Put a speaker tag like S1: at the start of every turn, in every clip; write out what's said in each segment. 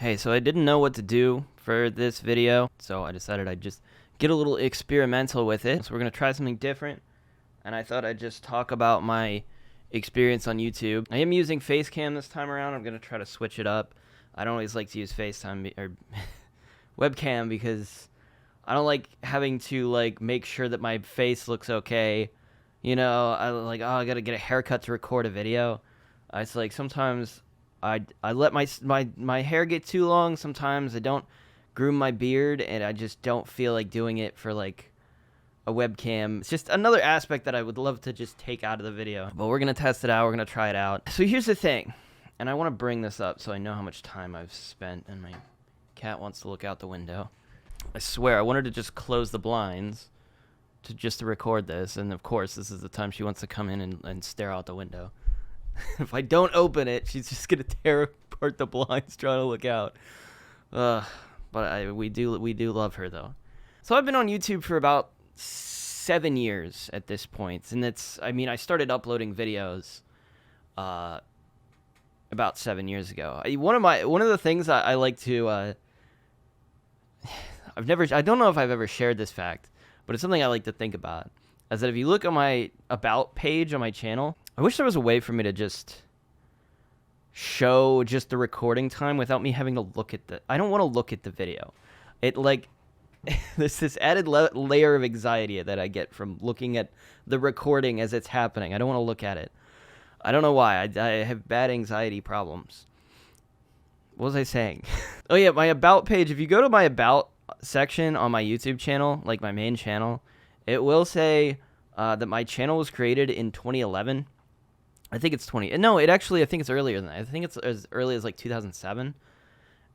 S1: Hey, so I didn't know what to do for this video, so I decided I'd just get a little experimental with it. So we're going to try something different, and I thought I'd just talk about my experience on YouTube. I am using Facecam this time around. I'm going to try to switch it up. I don't always like to use FaceTime or webcam because I don't like having to make sure that my face looks okay. You know, I got to get a haircut to record a video. It's like sometimes I let my hair get too long. Sometimes I don't groom my beard, and I just don't feel like doing it for like a webcam. It's just another aspect that I would love to just take out of the video. But we're gonna test it out. We're gonna try it out. So here's the thing, and I want to bring this up so I know how much time I've spent. And my cat wants to look out the window. I swear I wanted to just close the blinds to record this, and of course this is the time she wants to come in and stare out the window. If I don't open it, she's just gonna tear apart the blinds trying to look out. But we do love her though. So I've been on YouTube for about 7 years at this point, and I started uploading videos about 7 years ago. One of the things I like to I don't know if I've ever shared this fact, but it's something I like to think about. Is that if you look at my about page on my channel, I wish there was a way for me to just show just the recording time without me having to look at I don't want to look at the video. There's this added layer of anxiety that I get from looking at the recording as it's happening. I don't want to look at it. I don't know why. I have bad anxiety problems. What was I saying? Oh yeah, my about page. If you go to my about section on my YouTube channel, like my main channel, it will say that my channel was created in 2011. I think it's I think it's earlier than that. I think it's as early as like 2007.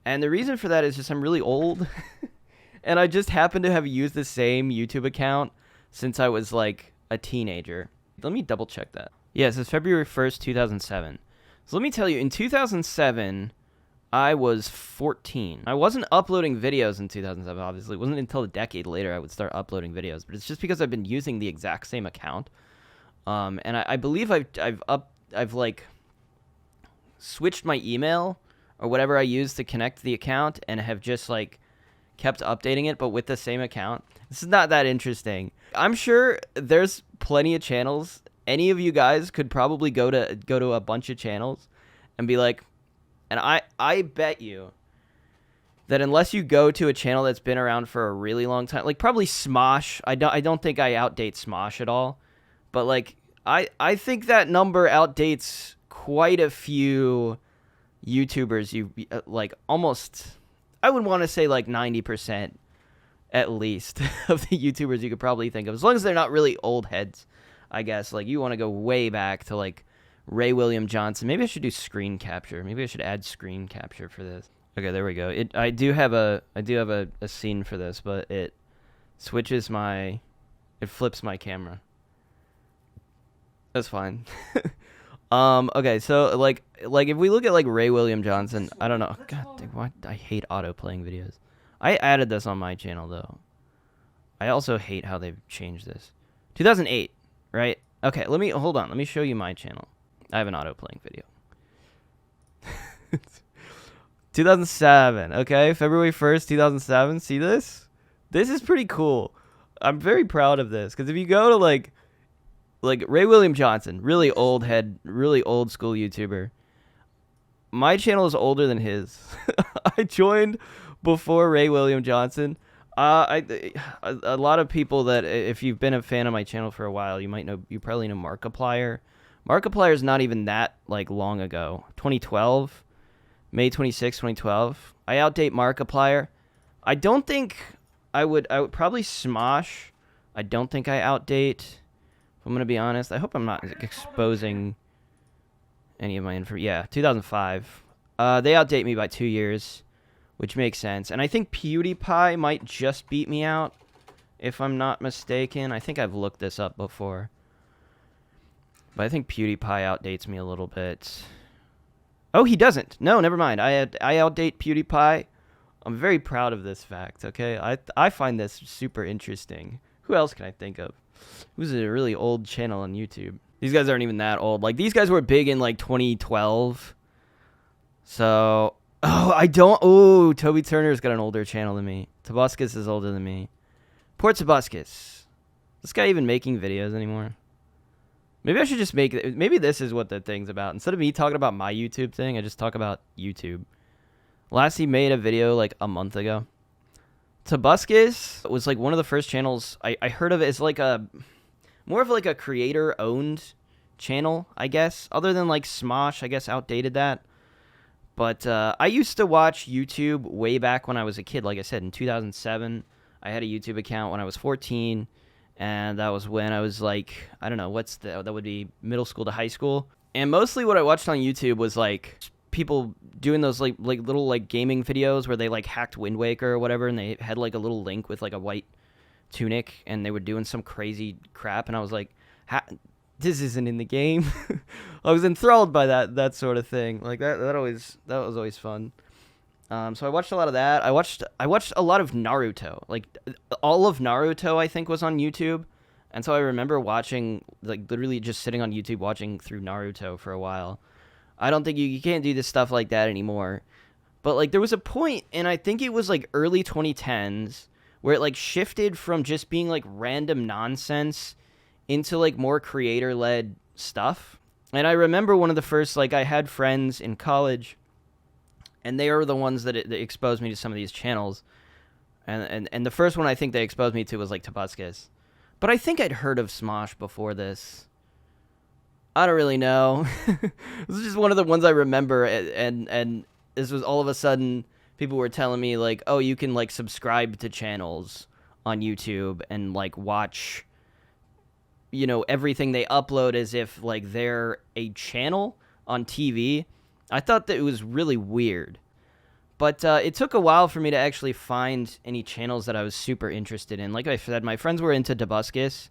S1: And the reason for that is just I'm really old. And I just happen to have used the same YouTube account since I was like a teenager. Let me double check that. Yeah, it says February 1st, 2007. So let me tell you, in 2007, I was 14. I wasn't uploading videos in 2007, obviously. It wasn't until a decade later I would start uploading videos. But it's just because I've been using the exact same account. And I believe I've switched my email or whatever I use to connect the account and have just kept updating it, but with the same account. This is not that interesting. I'm sure there's plenty of channels. Any of you guys could probably go to a bunch of channels and be like, and I bet you that unless you go to a channel that's been around for a really long time, like probably Smosh. I don't think I outdate Smosh at all, but I think that number outdates quite a few YouTubers. Almost, I would want to say 90% at least of the YouTubers you could probably think of, as long as they're not really old heads. I guess you want to go way back to Ray William Johnson. Maybe I should do screen capture. Maybe I should add screen capture for this. Okay, there we go. I do have a scene for this, but it flips my camera. That's fine. Okay, so if we look at Ray William Johnson, I don't know. God dang, why I hate auto playing videos. I added this on my channel though. I also hate how they've changed this. 2008, right? Okay, hold on. Let me show you my channel. I have an auto playing video. 2007. Okay, February 1st, 2007. See this? This is pretty cool. I'm very proud of this because if you go to like Ray William Johnson, really old head, really old school YouTuber. My channel is older than his. I joined before Ray William Johnson. A lot of people that, if you've been a fan of my channel for a while, you probably know Markiplier. Markiplier is not even that long ago. 2012, May 26, 2012. I outdate Markiplier. I don't think I would probably Smosh. I don't think I outdate. I'm going to be honest. I hope I'm not exposing any of my info. Yeah, 2005. They outdate me by 2 years, which makes sense. And I think PewDiePie might just beat me out, if I'm not mistaken. I think I've looked this up before. But I think PewDiePie outdates me a little bit. Oh, he doesn't. No, never mind. I outdate PewDiePie. I'm very proud of this fact, okay? I find this super interesting. Who else can I think of? Who's a really old channel on YouTube? These guys aren't even that old. These guys were big in 2012. So Oh, I don't. Oh, Toby Turner's got an older channel than me. Tobuscus is older than me. Poor Tobuscus. This guy even making videos anymore? Maybe I should just make it. Maybe this is what the thing's about. Instead of me talking about my YouTube thing, I just talk about YouTube. Last he made a video like a month ago. Tobuscus was like one of the first channels I heard of it as like a more of like a creator owned channel, I guess. Other than like Smosh, I guess outdated that. But I used to watch YouTube way back when I was a kid. Like I said, in 2007, I had a YouTube account when I was 14. And that was when I was like, I don't know, that would be middle school to high school. And mostly what I watched on YouTube was like people doing those like little like gaming videos where they like hacked Wind Waker or whatever, and they had like a little Link with like a white tunic, and they were doing some crazy crap, and I was like, this isn't in the game. I was enthralled by that sort of thing. Like that was always fun. So I watched a lot of that. I watched a lot of Naruto. Like all of Naruto, I think, was on YouTube, and so I remember watching, like literally just sitting on YouTube watching through Naruto for a while. I don't think you can't do this stuff like that anymore. But like there was a point, and I think it was like early 2010s, where it like shifted from just being like random nonsense into like more creator-led stuff. And I remember one of the first, like I had friends in college, and they are the ones that exposed me to some of these channels. And the first one I think they exposed me to was like Tobuscus. But I think I'd heard of Smosh before this. I don't really know. This is just one of the ones I remember, and this was all of a sudden people were telling me like, oh, you can like subscribe to channels on YouTube and like watch, you know, everything they upload as if like they're a channel on TV. I thought that it was really weird. But it took a while for me to actually find any channels that I was super interested in. Like I said, my friends were into Tobuscus,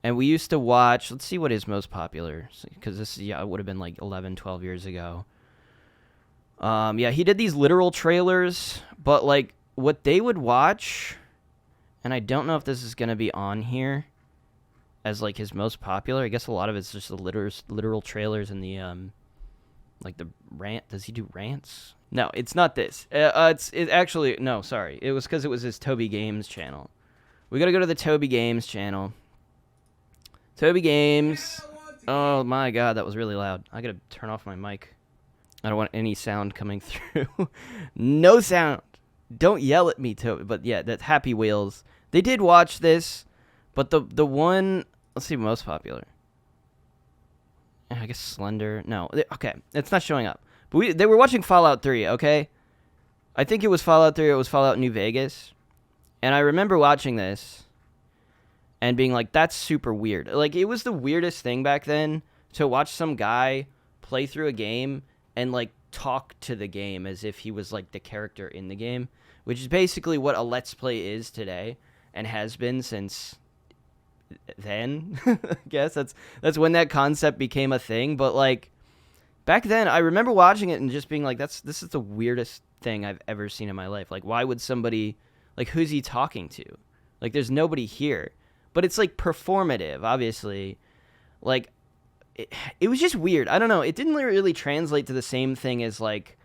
S1: and we used to watch, let's see what is most popular, because this, yeah, it would have been like 11, 12 years ago. Yeah, he did these literal trailers, but like what they would watch, and I don't know if this is going to be on here as like his most popular. I guess a lot of it's just the literal trailers and the like the rant. Does he do rants? No, it's not this. It actually, no, sorry. It was because it was his Toby Games channel. We gotta go to the Toby Games channel. Toby Games. Oh my god, that was really loud. I gotta turn off my mic. I don't want any sound coming through. No sound. Don't yell at me, Toby. But yeah, that's Happy Wheels. They did watch this, but the one, let's see, most popular. I guess Slender. No, okay, it's not showing up. But they were watching Fallout 3, okay? I think it was Fallout 3 or it was Fallout New Vegas. And I remember watching this and being like, that's super weird. Like, it was the weirdest thing back then to watch some guy play through a game and, like, talk to the game as if he was, like, the character in the game, which is basically what a Let's Play is today and has been since then. I guess that's when that concept became a thing. But like back then, I remember watching it and just being like, this is the weirdest thing I've ever seen in my life. Like, why would somebody, like, who's he talking to? Like, there's nobody here. But it's like performative, obviously. Like, it was just weird. I don't know. It didn't really translate to the same thing as like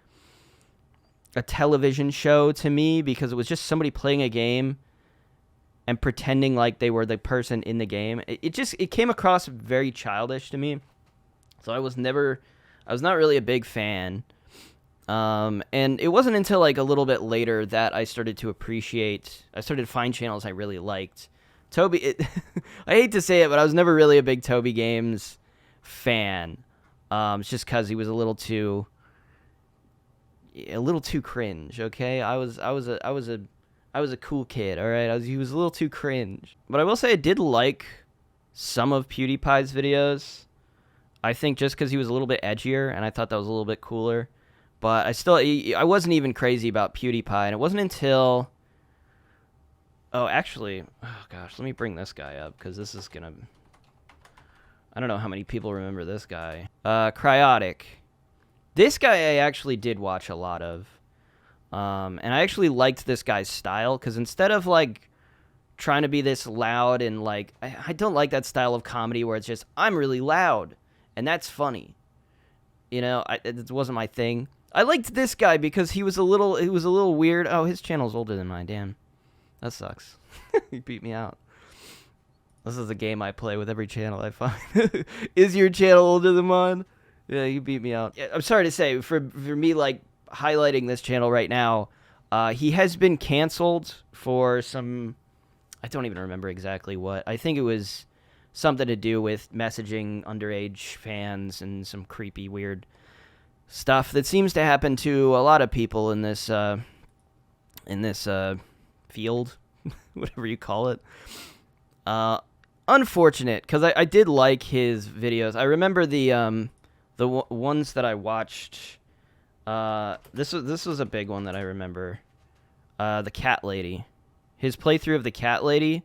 S1: a television show to me, because it was just somebody playing a game and pretending like they were the person in the game. It came across very childish to me. So I was not really a big fan. And it wasn't until like a little bit later that I started to find channels I really liked. Toby, I hate to say it, but I was never really a big Toby Games fan. It's just because he was a little too cringe. Okay, I was a cool kid. All right, he was a little too cringe. But I will say I did like some of PewDiePie's videos. I think just because he was a little bit edgier, and I thought that was a little bit cooler. But I wasn't even crazy about PewDiePie, and it wasn't until... Oh, actually, oh gosh, let me bring this guy up, because this is gonna... I don't know how many people remember this guy. Cryotic. This guy I actually did watch a lot of. And I actually liked this guy's style, because instead of, like, trying to be this loud and, like... I don't like that style of comedy where it's just, I'm really loud, and that's funny. You know, it wasn't my thing. I liked this guy because he was a little weird. Oh, his channel's older than mine. Damn, that sucks. He beat me out. This is a game I play with every channel I find. Is your channel older than mine? Yeah, you beat me out. Yeah, I'm sorry to say, for me, like, highlighting this channel right now, he has been canceled for some, I don't even remember exactly what. I think it was something to do with messaging underage fans and some creepy, weird stuff that seems to happen to a lot of people in this field, whatever you call it. Unfortunate, because I did like his videos. I remember the ones that I watched. This was a big one that I remember. The cat lady, his playthrough of the cat lady,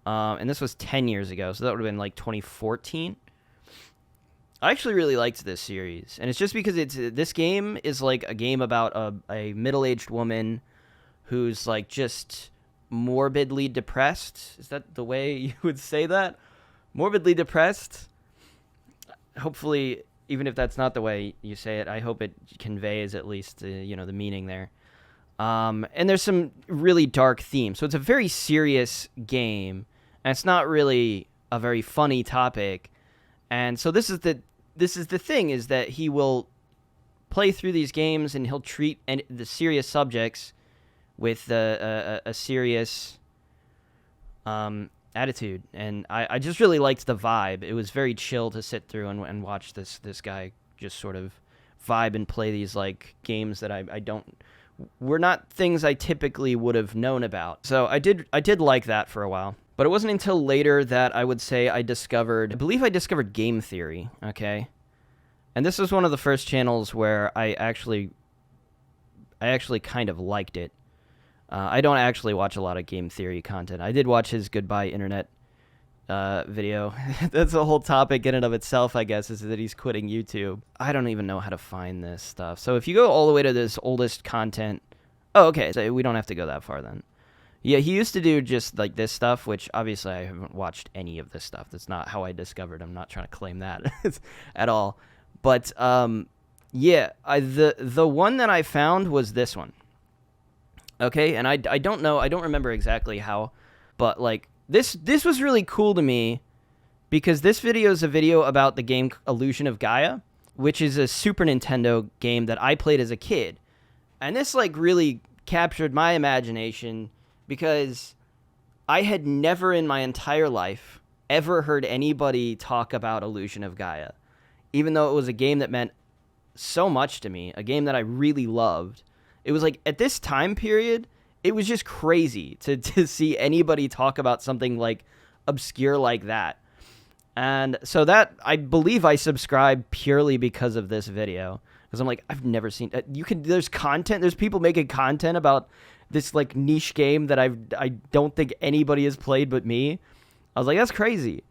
S1: and this was 10 years ago, so that would have been like 2014. I actually really liked this series, and it's just because this game is like a game about a middle-aged woman who's like just morbidly depressed. Is that the way you would say that? Morbidly depressed? Hopefully, even if that's not the way you say it, I hope it conveys at least the meaning there. And there's some really dark themes, so it's a very serious game, and it's not really a very funny topic. And so this is the thing, is that he will play through these games and he'll treat the serious subjects with a serious attitude. And I just really liked the vibe. It was very chill to sit through and watch this guy just sort of vibe and play these like games that were not things I typically would have known about. So I did like that for a while. But it wasn't until later that I would say I believe I discovered game theory, okay? And this was one of the first channels where I actually kind of liked it. I don't actually watch a lot of game theory content. I did watch his Goodbye Internet video. That's a whole topic in and of itself, I guess, is that he's quitting YouTube. I don't even know how to find this stuff. So if you go all the way to this oldest content... Oh, okay, so we don't have to go that far then. Yeah, he used to do just like this stuff, which obviously I haven't watched any of this stuff. That's not how I discovered. I'm not trying to claim that at all. But yeah, the one that I found was this one. Okay, and I don't know, I don't remember exactly how, but like this was really cool to me because this video is a video about the game Illusion of Gaia, which is a Super Nintendo game that I played as a kid. And this like really captured my imagination because I had never in my entire life ever heard anybody talk about Illusion of Gaia, even though it was a game that meant so much to me, a game that I really loved. It was like, at this time period, it was just crazy to see anybody talk about something like obscure like that. And so that, I believe I subscribed purely because of this video. Because I'm like, I've never seen, there's people making content about this like niche game that I don't think anybody has played but me. I was like, that's crazy.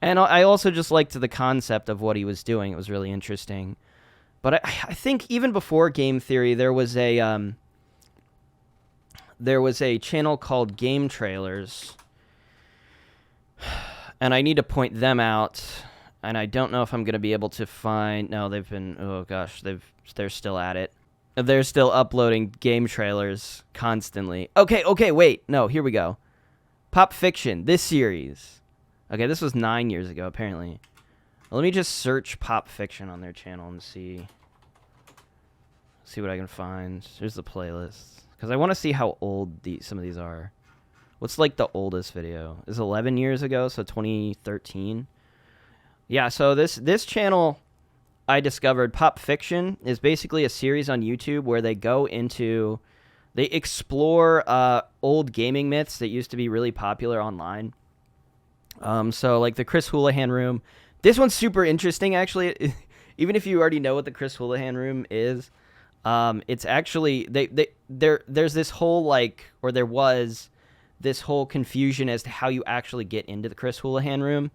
S1: And I also just liked the concept of what he was doing. It was really interesting. But I think even before game theory, there was a channel called Game Trailers, and I need to point them out. And I don't know if I'm gonna be able to find. No, they've been. Oh gosh, they're still at it. They're still uploading game trailers constantly. Okay, wait. No, here we go. Pop Fiction, this series. Okay, this was 9 years ago, apparently. Let me just search Pop Fiction on their channel and see what I can find. Here's the playlist. Because I want to see how old some of these are. What's like the oldest video? It's 11 years ago, so 2013. Yeah, so this channel I discovered, Pop Fiction, is basically a series on YouTube where they explore old gaming myths that used to be really popular online. So like the Chris Houlihan room. This one's super interesting, actually. Even if you already know what the Chris Houlihan room is, it's actually there's this whole there was this whole confusion as to how you actually get into the Chris Houlihan room.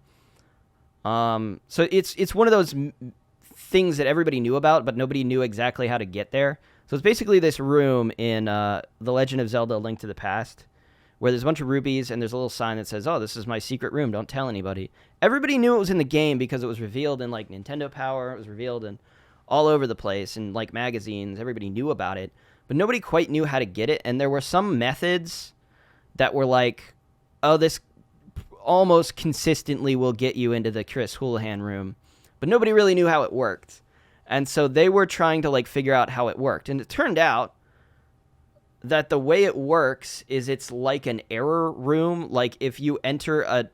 S1: So it's one of those things that everybody knew about, but nobody knew exactly how to get there. So it's basically this room in The Legend of Zelda: A Link to the Past, where there's a bunch of rupees, and there's a little sign that says, "Oh, this is my secret room. Don't tell anybody." Everybody knew it was in the game because it was revealed in like Nintendo Power. It was revealed in all over the place, and like magazines, everybody knew about it, but nobody quite knew how to get it. And there were some methods that were like, oh, this almost consistently will get you into the Chris Houlihan room, but nobody really knew how it worked. And so they were trying to like figure out how it worked. And it turned out that the way it works is it's like an error room. Like if you enter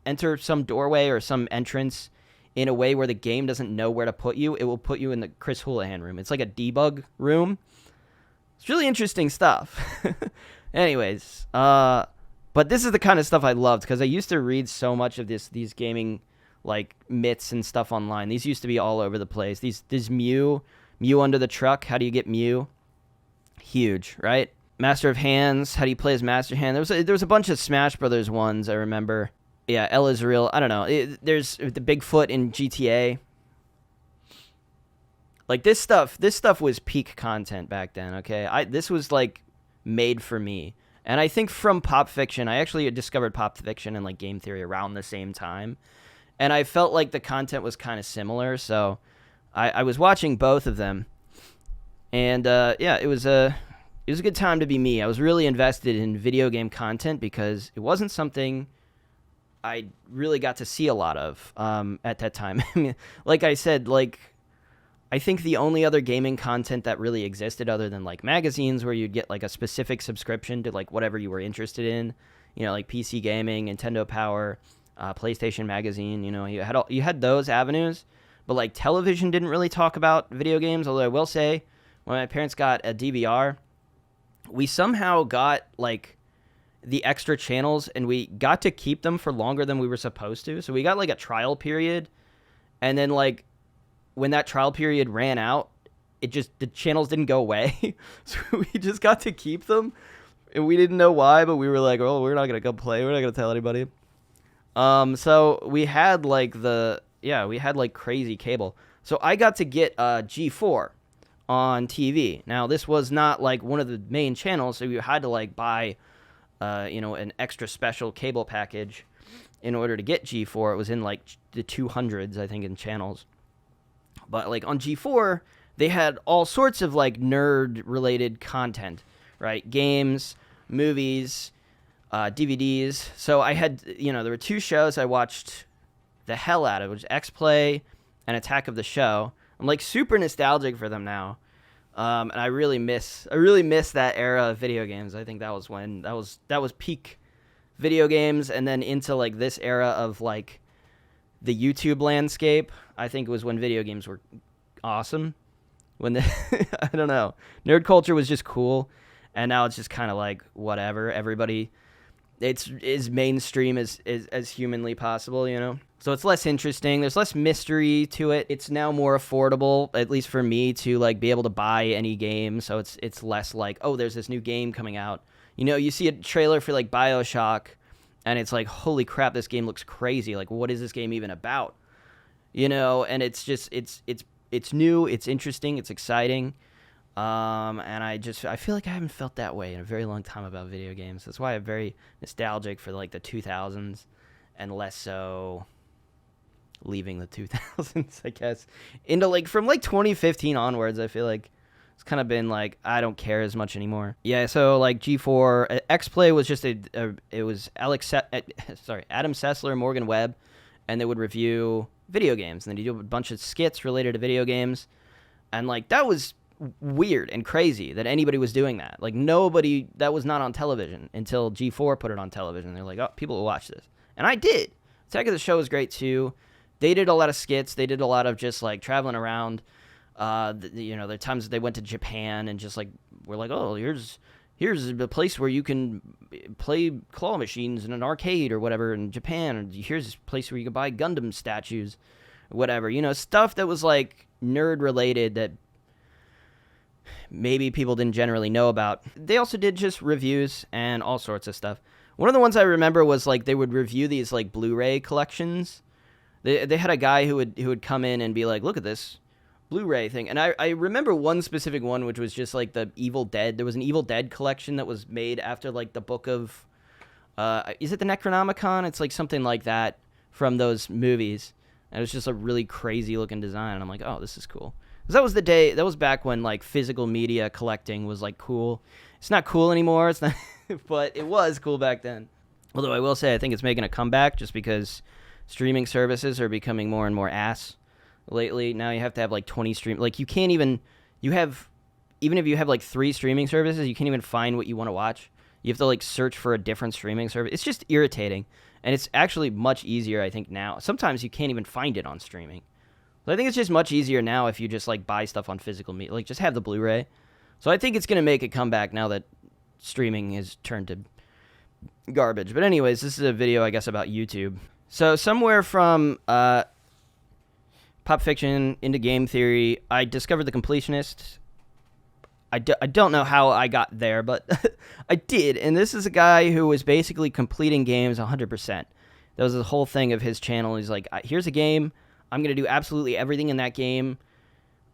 S1: enter some doorway or some entrance in a way where the game doesn't know where to put you, it will put you in the Chris Houlihan room. It's like a debug room. It's really interesting stuff. Anyways, but this is the kind of stuff I loved because I used to read so much of these gaming like myths and stuff online. These used to be all over the place. These Mew under the truck. How do you get Mew? Huge, right? Master of Hands. How do you play as Master Hand? There was a bunch of Smash Brothers ones I remember. Yeah, El Israel. I don't know. There's the Bigfoot in GTA. Like this stuff was peak content back then. Okay, this was like made for me. And I think from pop fiction, I actually discovered pop fiction and like game theory around the same time. And I felt like the content was kind of similar, so I was watching both of them. And yeah, it was a good time to be me. I was really invested in video game content because it wasn't something I really got to see a lot of at that time. I mean, like I said, like I think the only other gaming content that really existed other than like magazines where you'd get like a specific subscription to like whatever you were interested in, you know, like PC gaming, Nintendo Power, PlayStation Magazine, you know, you had those avenues, but like television didn't really talk about video games. Although I will say, when my parents got a DVR, we somehow got like the extra channels and we got to keep them for longer than we were supposed to. So we got like a trial period, and then like when that trial period ran out, the channels didn't go away. So we just got to keep them, and we didn't know why, but we were like, oh, we're not gonna go play. We're not gonna tell anybody. So we had like crazy cable. So I got to get G4 on TV. Now this was not like one of the main channels, so you had to like buy, an extra special cable package in order to get G4. It was in like the 200s, I think, in channels. But like on G4, they had all sorts of like nerd-related content, right? Games, movies, DVDs. So I had, there were two shows I watched the hell out of, which was X-Play and Attack of the Show. I'm like super nostalgic for them now. And I really miss that era of video games. I think that was when that was peak video games, and then into like this era of like the YouTube landscape. I think it was when video games were awesome. When I don't know, nerd culture was just cool, and now it's just kind of like whatever. Everybody, it's as mainstream as humanly possible, you know. So it's less interesting. There's less mystery to it. It's now more affordable, at least for me, to like be able to buy any game. So it's less like, oh, there's this new game coming out. You know, you see a trailer for like BioShock, and it's like, holy crap, this game looks crazy. Like, what is this game even about? You know, and it's just it's new, it's interesting, it's exciting. And I feel like I haven't felt that way in a very long time about video games. That's why I'm very nostalgic for like the 2000s, and less so leaving the 2000s, I guess, into like from like 2015 onwards. I feel like it's kind of been like, I don't care as much anymore. Yeah, so like G4 X-Play was just it was Adam Sessler, Morgan Webb, and they would review video games, and then you do a bunch of skits related to video games, and like that was weird and crazy that anybody was doing that. Like nobody, that was not on television until G4 put it on television. They're like, oh, people will watch this, and I did. Attack of the Show was great too. They did a lot of skits. They did a lot of just like traveling around. The times that they went to Japan and just like we're like, oh, here's a place where you can play claw machines in an arcade or whatever in Japan. Or here's a place where you can buy Gundam statues, whatever. You know, stuff that was like nerd related that maybe people didn't generally know about. They also did just reviews and all sorts of stuff. One of the ones I remember was like they would review these like Blu-ray collections. They had a guy who would come in and be like, look at this Blu-ray thing. And I remember one specific one, which was just like the Evil Dead. There was an Evil Dead collection that was made after like the book of, is it the Necronomicon? It's like something like that from those movies. And it was just a really crazy looking design. And I'm like, oh, this is cool. 'Cause that was the day, that was back when like physical media collecting was like cool. It's not cool anymore. It's not, but it was cool back then. Although I will say I think it's making a comeback just because streaming services are becoming more and more ass lately. Now you have to have like 20 stream, like you can't even, even if you have like 3 streaming services, you can't even find what you want to watch. You have to like search for a different streaming service. It's just irritating. And it's actually much easier, I think, now. Sometimes you can't even find it on streaming. So I think it's just much easier now if you just like buy stuff on physical media, like just have the Blu-ray. So I think it's going to make a comeback now that streaming is turned to garbage. But anyways, this is a video, I guess, about YouTube. So somewhere from pop fiction into game theory, I discovered The Completionist. I don't know how I got there, but I did. And this is a guy who was basically completing games 100%. That was the whole thing of his channel. He's like, here's a game. I'm going to do absolutely everything in that game,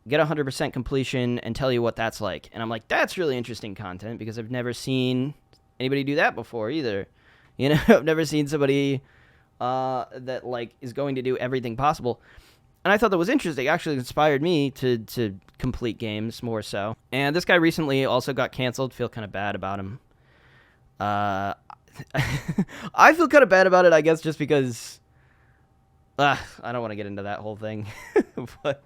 S1: get 100% completion, and tell you what that's like. And I'm like, that's really interesting content because I've never seen anybody do that before either. You know, I've never seen somebody that like is going to do everything possible. And I thought that was interesting. It actually inspired me to complete games more so. And this guy recently also got canceled. Feel kind of bad about him. I feel kind of bad about it, I guess, just because I don't want to get into that whole thing. But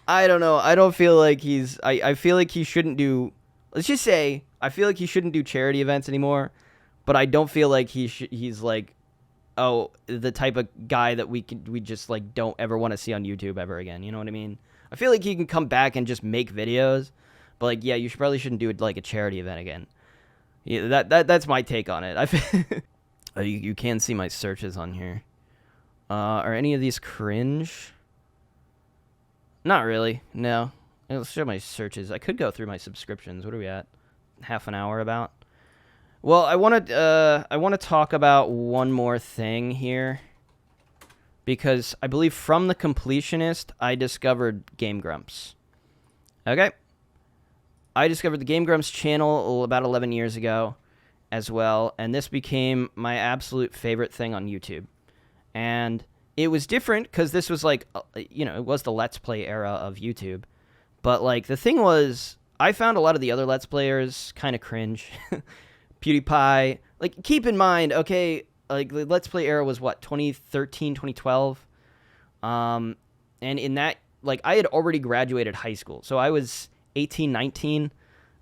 S1: I don't know. I don't feel like he's... I feel like he shouldn't do... Let's just say, I feel like he shouldn't do charity events anymore. But I don't feel like he's like... Oh, the type of guy that we just like don't ever want to see on YouTube ever again. You know what I mean? I feel like he can come back and just make videos, but like, yeah, you probably shouldn't do it like a charity event again. Yeah, that's my take on it. You can see my searches on here. Are any of these cringe? Not really. No. Let's show my searches. I could go through my subscriptions. What are we at? Half an hour about. Well, I want to talk about one more thing here, because I believe from The Completionist, I discovered Game Grumps. Okay? I discovered the Game Grumps channel about 11 years ago as well, and this became my absolute favorite thing on YouTube. And it was different because this was like, you know, it was the Let's Play era of YouTube. But like, the thing was, I found a lot of the other Let's Players kind of cringe. PewDiePie, like, keep in mind, okay, like, the Let's Play era was, what, 2013, 2012? And in that, like, I had already graduated high school, so I was 18, 19,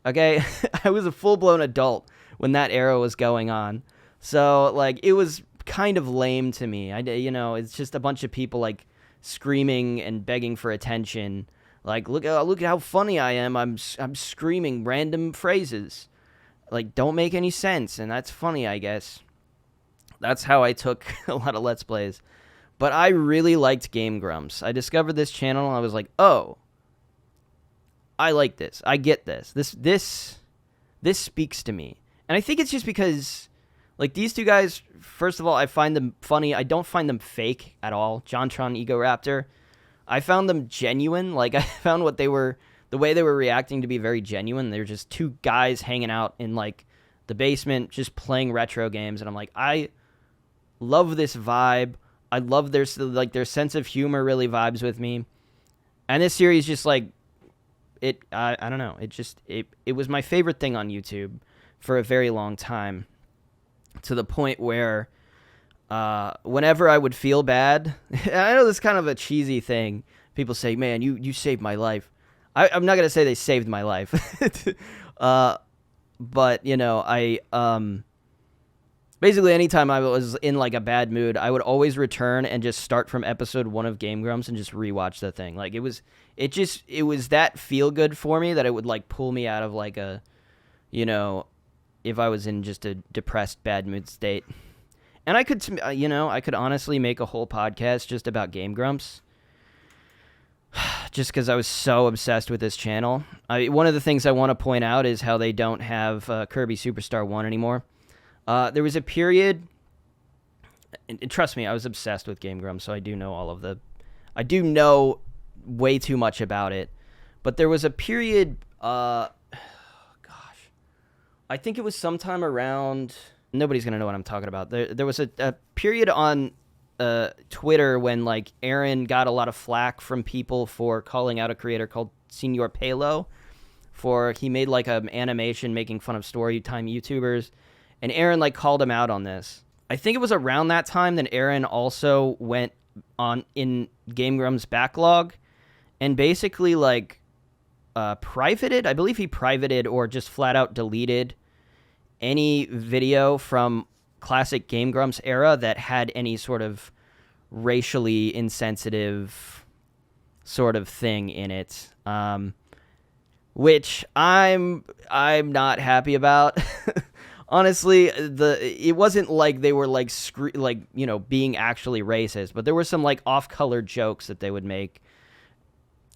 S1: okay? I was a full-blown adult when that era was going on, so, like, it was kind of lame to me. You know, it's just a bunch of people, like, screaming and begging for attention, like, look at how funny I am, I'm screaming random phrases. Like, don't make any sense, and that's funny, I guess. That's how I took a lot of Let's Plays. But I really liked Game Grumps. I discovered this channel, and I was like, oh, I like this. I get this. This speaks to me. And I think it's just because, like, these two guys, first of all, I find them funny. I don't find them fake at all. JonTron, Ego Raptor. I found them genuine. Like, I found the way they were reacting to be very genuine. They're just two guys hanging out in, like, the basement, just playing retro games. And I'm like, I love this vibe. I love their sense of humor really vibes with me. And this series just, like, I don't know. It was my favorite thing on YouTube for a very long time. To the point where whenever I would feel bad, I know this is kind of a cheesy thing. People say, man, you saved my life. I'm not going to say they saved my life. But, you know, basically anytime I was in, like, a bad mood, I would always return and just start from episode 1 of Game Grumps and just rewatch the thing. Like, it was that feel good for me that it would, like, pull me out of, like, a, you know, if I was in just a depressed, bad mood state. And I could, you know, I could honestly make a whole podcast just about Game Grumps. Just because I was so obsessed with this channel. One of the things I want to point out is how they don't have Kirby Superstar 1 anymore. There was a period, and trust me, I was obsessed with Game Grumps, so I do know I do know way too much about it. But there was a period, gosh, I think it was sometime around, nobody's going to know what I'm talking about. There was a period on Twitter when like Aaron got a lot of flack from people for calling out a creator called Senior Palo for he made like an animation making fun of story time YouTubers, and Aaron like called him out on this. I think it was around that time that Aaron also went on in Game Grumps backlog and basically like privated, I believe he privated or just flat out deleted any video from classic Game Grumps era that had any sort of racially insensitive sort of thing in it, which I'm not happy about. Honestly, it wasn't like they were like being actually racist, but there were some like off-color jokes that they would make.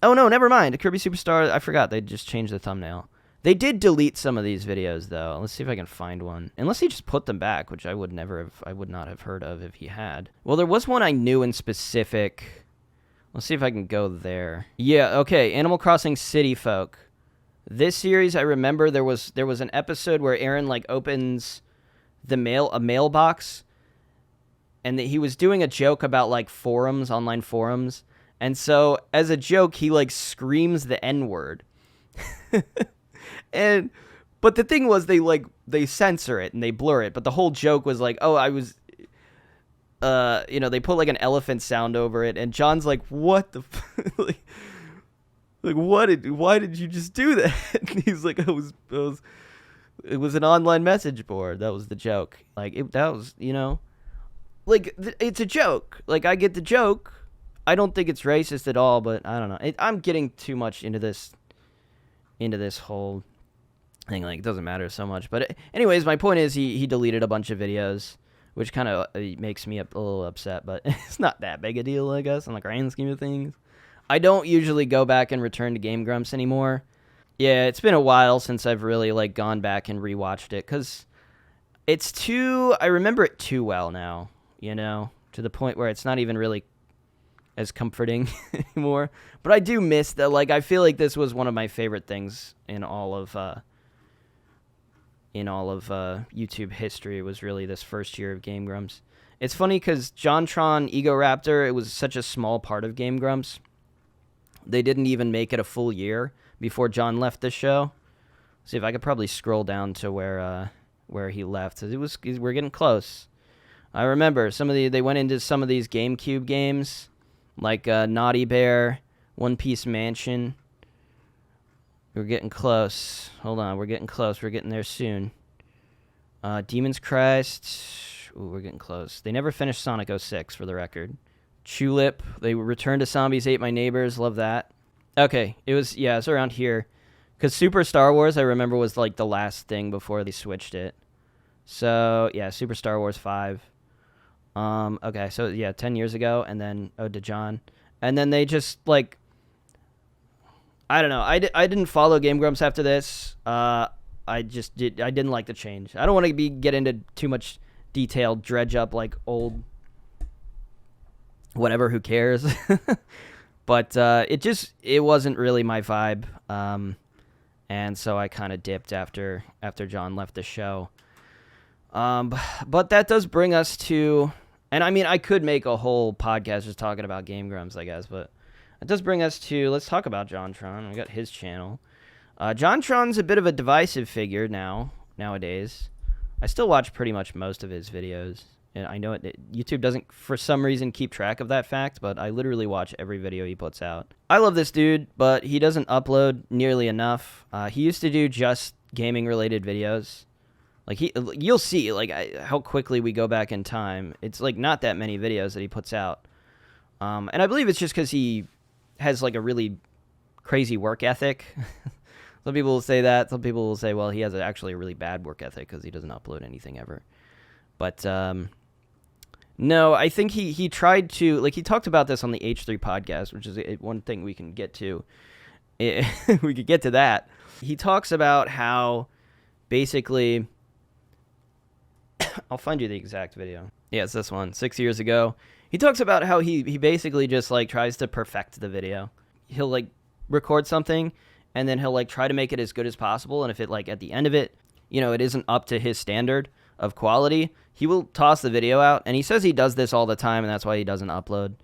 S1: Oh no, never mind. Kirby Superstar, I forgot they just changed the thumbnail. They did delete some of these videos though. Let's see if I can find one. Unless he just put them back, which I would not have heard of if he had. Well, there was one I knew in specific. Let's see if I can go there. Yeah, okay, Animal Crossing City Folk. This series, I remember there was an episode where Aaron like opens a mailbox, and he was doing a joke about like online forums, and so as a joke he like screams the N-word. But the thing was they censor it and they blur it, but the whole joke was like, oh, I was they put like an elephant sound over it, and John's like, what the why did you just do that? And he's like, it was an online message board. That was the joke. Like that was, like it's a joke. Like I get the joke. I don't think it's racist at all, but I don't know. I'm getting too much into this whole thing. Like it doesn't matter so much. But anyways, my point is he deleted a bunch of videos, which kind of makes me a little upset, but it's not that big a deal, I guess, in the grand scheme of things. I don't usually go back and return to Game Grumps anymore. Yeah, it's been a while since I've really like gone back and rewatched it, because I remember it too well now, to the point where it's not even really as comforting anymore. But I do miss that. Like, I feel like this was one of my favorite things in all of YouTube history, was really this first year of Game Grumps. It's funny because JonTron Egoraptor, it was such a small part of Game Grumps. They didn't even make it a full year before John left the show. See if I could probably scroll down to where he left. We're getting close. I remember they went into some of these GameCube games, like Naughty Bear, One Piece Mansion. We're getting close. Hold on, we're getting close. We're getting there soon. Demon's Crest. Ooh, we're getting close. They never finished Sonic 06, for the record. Tulip. They returned to Zombies Ate My Neighbors. Love that. Okay, it's around here. Because Super Star Wars, I remember, was like the last thing before they switched it. So, yeah, Super Star Wars 5. Okay, so, yeah, 10 years ago, and then Ode to John. And then they just, like, I don't know. I didn't follow Game Grumps after this. I didn't like the change. I don't want to get into too much detail, dredge up, like, old... whatever, who cares? But it wasn't really my vibe, and so I kind of dipped after John left the show. But that does bring us to, and I mean, I could make a whole podcast just talking about Game Grumps, I guess, but it does bring us to, let's talk about JonTron. We got his channel. JonTron's a bit of a divisive figure nowadays. I still watch pretty much most of his videos. And I know YouTube doesn't, for some reason, keep track of that fact, but I literally watch every video he puts out. I love this dude, but he doesn't upload nearly enough. He used to do just gaming-related videos. Like, you'll see, like, how quickly we go back in time. It's, like, not that many videos that he puts out. And I believe it's just because he has, like, a really crazy work ethic. Some people will say that. Some people will say, well, he has actually a really bad work ethic because he doesn't upload anything ever. But, no, I think he tried to, like, he talked about this on the H3 podcast, which is one thing we can get to. We could get to that. He talks about how, basically, I'll find you the exact video. Yeah, it's this one, 6 years ago. He talks about how he basically just, like, tries to perfect the video. He'll, like, record something, and then he'll, like, try to make it as good as possible, and if it, like, at the end of it, it isn't up to his standard of quality, he will toss the video out, and he says he does this all the time, and that's why he doesn't upload.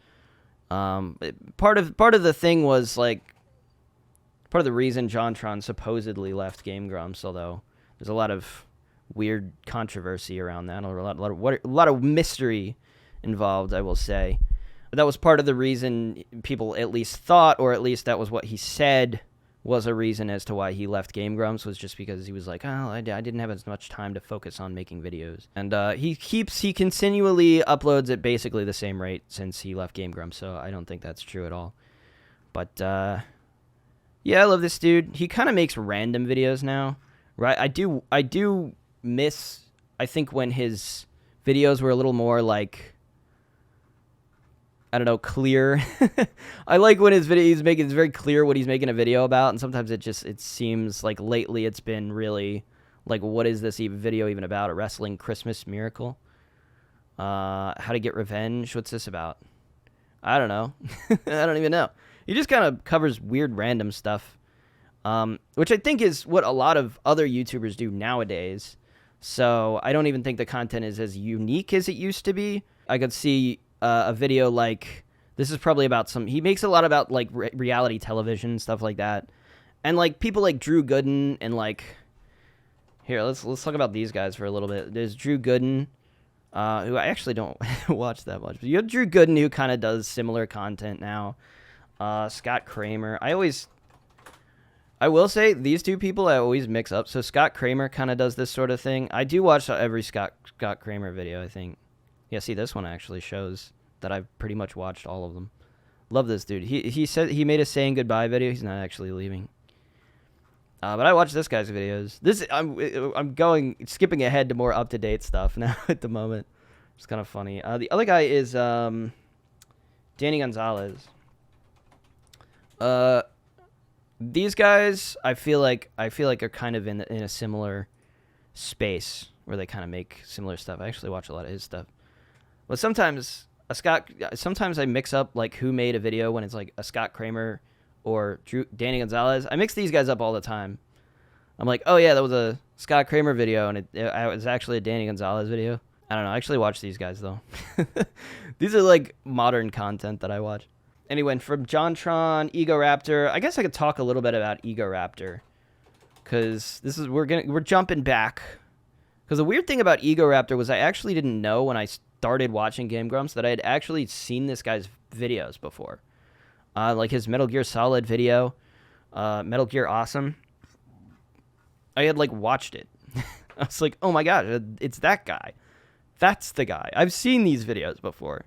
S1: Part of the thing was like part of the reason JonTron supposedly left Game Grumps, although there's a lot of weird controversy around that, or a lot of mystery involved, I will say. But that was part of the reason people at least thought, or at least that was what he said was a reason as to why he left Game Grumps, was just because he was like, oh, I didn't have as much time to focus on making videos. And he continually uploads at basically the same rate since he left Game Grumps, so I don't think that's true at all. But, yeah, I love this dude. He kind of makes random videos now, right? I do miss, I think, when his videos were a little more, like, I don't know, clear. I like when his video it's very clear what he's making a video about, and sometimes it seems like lately it's been really like, what is this video even about? A wrestling Christmas miracle? How to get revenge? What's this about? I don't know. I don't even know. He just kind of covers weird random stuff, which I think is what a lot of other YouTubers do nowadays. So I don't even think the content is as unique as it used to be. I could see a video like, this is probably about he makes a lot about like reality television, stuff like that. And like people like Drew Gooden and like, here, let's talk about these guys for a little bit. There's Drew Gooden, who I actually don't watch that much, but you have Drew Gooden who kind of does similar content now. Scott Kramer. I will say these two people I always mix up. So Scott Kramer kind of does this sort of thing. I do watch every Scott Kramer video, I think. Yeah, see, this one actually shows that I've pretty much watched all of them. Love this dude. He said he made a saying goodbye video. He's not actually leaving. But I watch this guy's videos. I'm skipping ahead to more up to date stuff now at the moment. It's kind of funny. The other guy is Danny Gonzalez. These guys I feel like are kind of in a similar space where they kind of make similar stuff. I actually watch a lot of his stuff. But sometimes I mix up like who made a video when it's like a Scott Kramer or Danny Gonzalez. I mix these guys up all the time. I'm like, oh yeah, that was a Scott Kramer video, and it was actually a Danny Gonzalez video. I don't know. I actually watch these guys though. These are like modern content that I watch. Anyway, from JonTron, Egoraptor. I guess I could talk a little bit about Egoraptor, because we're jumping back. Because the weird thing about Egoraptor was I actually didn't know when I started watching Game Grumps that I had actually seen this guy's videos before. Like his Metal Gear Solid video, Metal Gear Awesome. I had like watched it. I was like, oh my god, it's that guy. That's the guy. I've seen these videos before.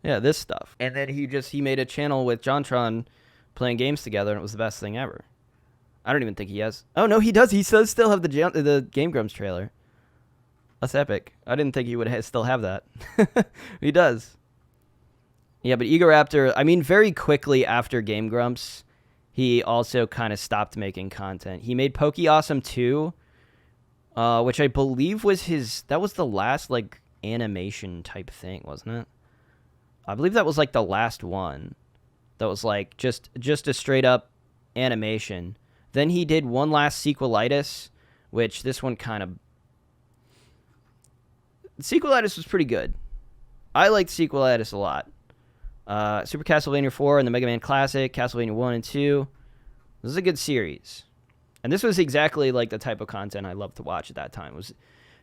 S1: Yeah, this stuff. And then he made a channel with JonTron playing games together, and it was the best thing ever. I don't even think he has. Oh no, he does. He does still have the Game Grumps trailer. That's epic. I didn't think he would still have that. He does. Yeah, but Egoraptor, I mean, very quickly after Game Grumps, he also kind of stopped making content. He made Poke Awesome 2, which I believe was that was the last, like, animation type thing, wasn't it? I believe that was, like, the last one. That was, like, just a straight-up animation. Then he did one last Sequelitis, which this one kind of... Sequelitis was pretty good. I liked Sequelitis a lot. Super Castlevania 4 and the Mega Man Classic, Castlevania 1 and 2. This is a good series. And this was exactly like the type of content I loved to watch at that time. It was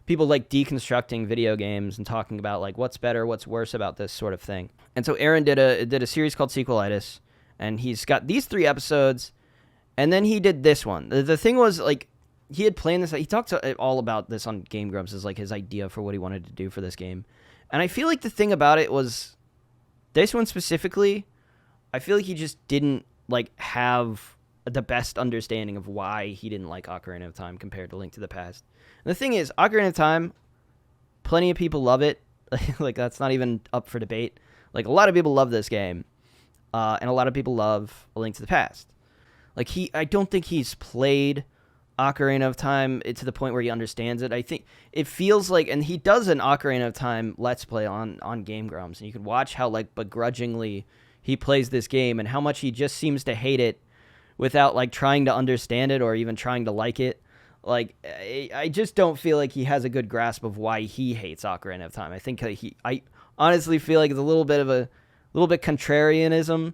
S1: people like deconstructing video games and talking about like what's better, what's worse about this sort of thing. And so Aaron did a series called Sequelitis, and he's got these 3 episodes, and then he did this one. The thing was, like, he had planned this. He talked all about this on Game Grumps as like his idea for what he wanted to do for this game. And I feel like the thing about it was, this one specifically, I feel like he just didn't like have the best understanding of why he didn't like Ocarina of Time compared to Link to the Past. And the thing is, Ocarina of Time, plenty of people love it. Like, that's not even up for debate. Like, a lot of people love this game, and a lot of people love A Link to the Past. Like, I don't think he's played Ocarina of Time to the point where he understands it. I think it feels like, and he does an Ocarina of Time Let's Play on Game Grumps, and you can watch how, like, begrudgingly he plays this game and how much he just seems to hate it without, like, trying to understand it or even trying to like it. Like, I just don't feel like he has a good grasp of why he hates Ocarina of Time. I think I honestly feel like it's a little bit contrarianism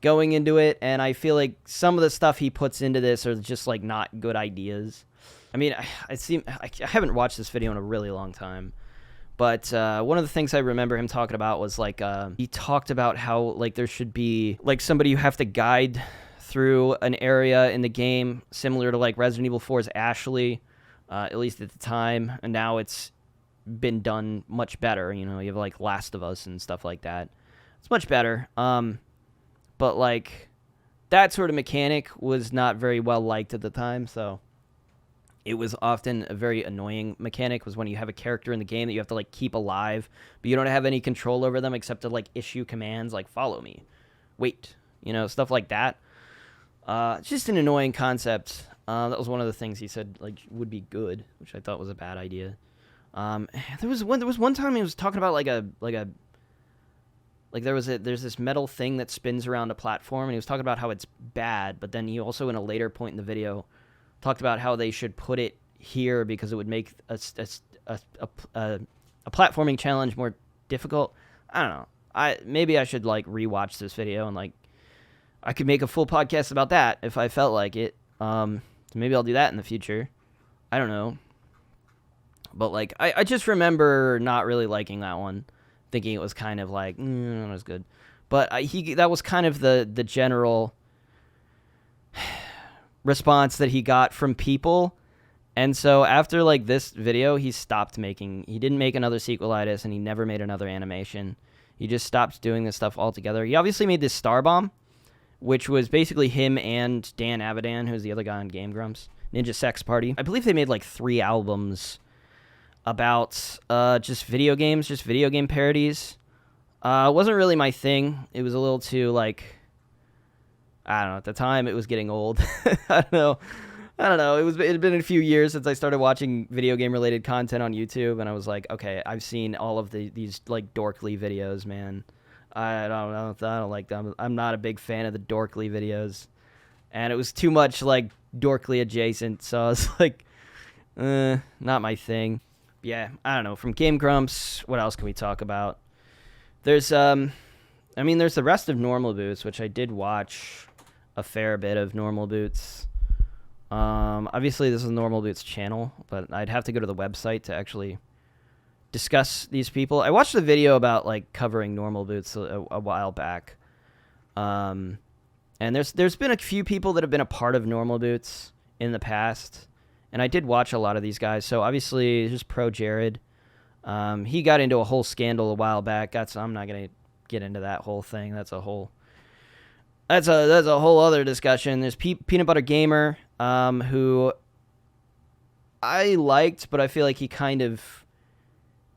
S1: going into it, and I feel like some of the stuff he puts into this are just like not good ideas. I mean, I haven't watched this video in a really long time, but one of the things I remember him talking about was like he talked about how like there should be like somebody you have to guide through an area in the game similar to like Resident Evil 4's Ashley, at least at the time, and now it's been done much better. You know, you have like Last of Us and stuff like that. It's much better. But like that sort of mechanic was not very well liked at the time, so it was often a very annoying mechanic, was when you have a character in the game that you have to like keep alive, but you don't have any control over them except to like issue commands like follow me, wait, you know, stuff like that. It's just an annoying concept. That was one of the things he said like would be good, which I thought was a bad idea. There was one time he was talking about there's this metal thing that spins around a platform, and he was talking about how it's bad, but then he also in a later point in the video talked about how they should put it here because it would make a platforming challenge more difficult. I don't know. Maybe I should like rewatch this video and like I could make a full podcast about that if I felt like it. So maybe I'll do that in the future. I don't know. But like I just remember not really liking that one, thinking it was kind of like not as good. But that was kind of the general response that he got from people. And so after like this video, he didn't make another sequelitis, and he never made another animation. He just stopped doing this stuff altogether. He obviously made this Star Bomb, which was basically him and Dan Avidan, who's the other guy on Game Grumps, Ninja Sex Party. I believe they made like 3 albums about just video games, just video game parodies. It wasn't really my thing. It was a little too like, I don't know, at the time it was getting old. I don't know. It had been a few years since I started watching video game related content on YouTube, and I was like, okay, I've seen all of these like Dorkly videos, man. I don't like them. I'm not a big fan of the Dorkly videos, and it was too much like Dorkly adjacent, so I was like, not my thing. Yeah, I don't know. From Game Grumps, what else can we talk about? There's the rest of Normal Boots, which I did watch a fair bit of Normal Boots. Obviously this is Normal Boots channel, but I'd have to go to the website to actually discuss these people. I watched a video about like covering Normal Boots a while back. And there's been a few people that have been a part of Normal Boots in the past, and I did watch a lot of these guys. So obviously just Pro Jared. He got into a whole scandal a while back. I'm not gonna get into that whole thing. That's a whole other discussion. There's Peanut Butter Gamer, who I liked, but I feel like he kind of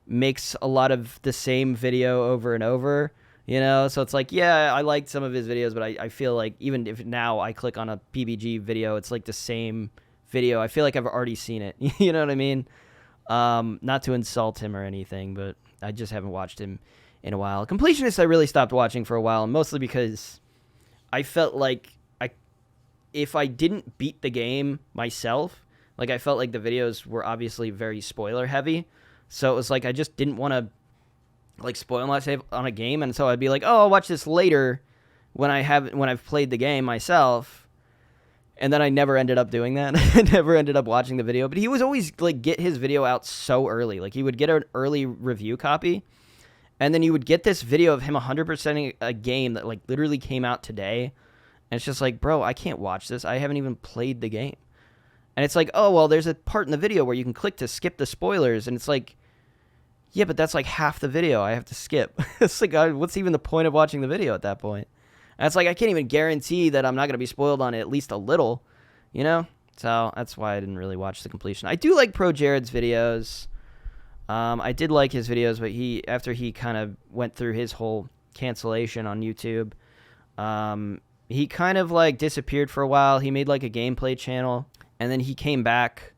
S1: makes a lot of the same video over and over, you know? So it's like, yeah, I liked some of his videos, but I feel like even if now I click on a PBG video, it's like the same video. I feel like I've already seen it. You know what I mean? Not to insult him or anything, but I just haven't watched him in a while. Completionist I really stopped watching for a while, mostly because I felt like if I didn't beat the game myself, like I felt like the videos were obviously very spoiler heavy. So it was like I just didn't want to like spoil myself on a game, and so I'd be like, "Oh, I'll watch this later when I've played the game myself." And then I never ended up doing that. I never ended up watching the video, but he was always like get his video out so early. Like he would get an early review copy, and then you would get this video of him 100%ing a game that like literally came out today. And it's just like, bro, I can't watch this. I haven't even played the game. And it's like, oh, well, there's a part in the video where you can click to skip the spoilers. And it's like, yeah, but that's like half the video I have to skip. It's like, what's even the point of watching the video at that point? And it's like, I can't even guarantee that I'm not going to be spoiled on it at least a little, you know? So that's why I didn't really watch the completion. I do like Pro Jared's videos. I did like his videos, but after he kind of went through his whole cancellation on YouTube, he kind of like disappeared for a while. He made like a gameplay channel, and then he came back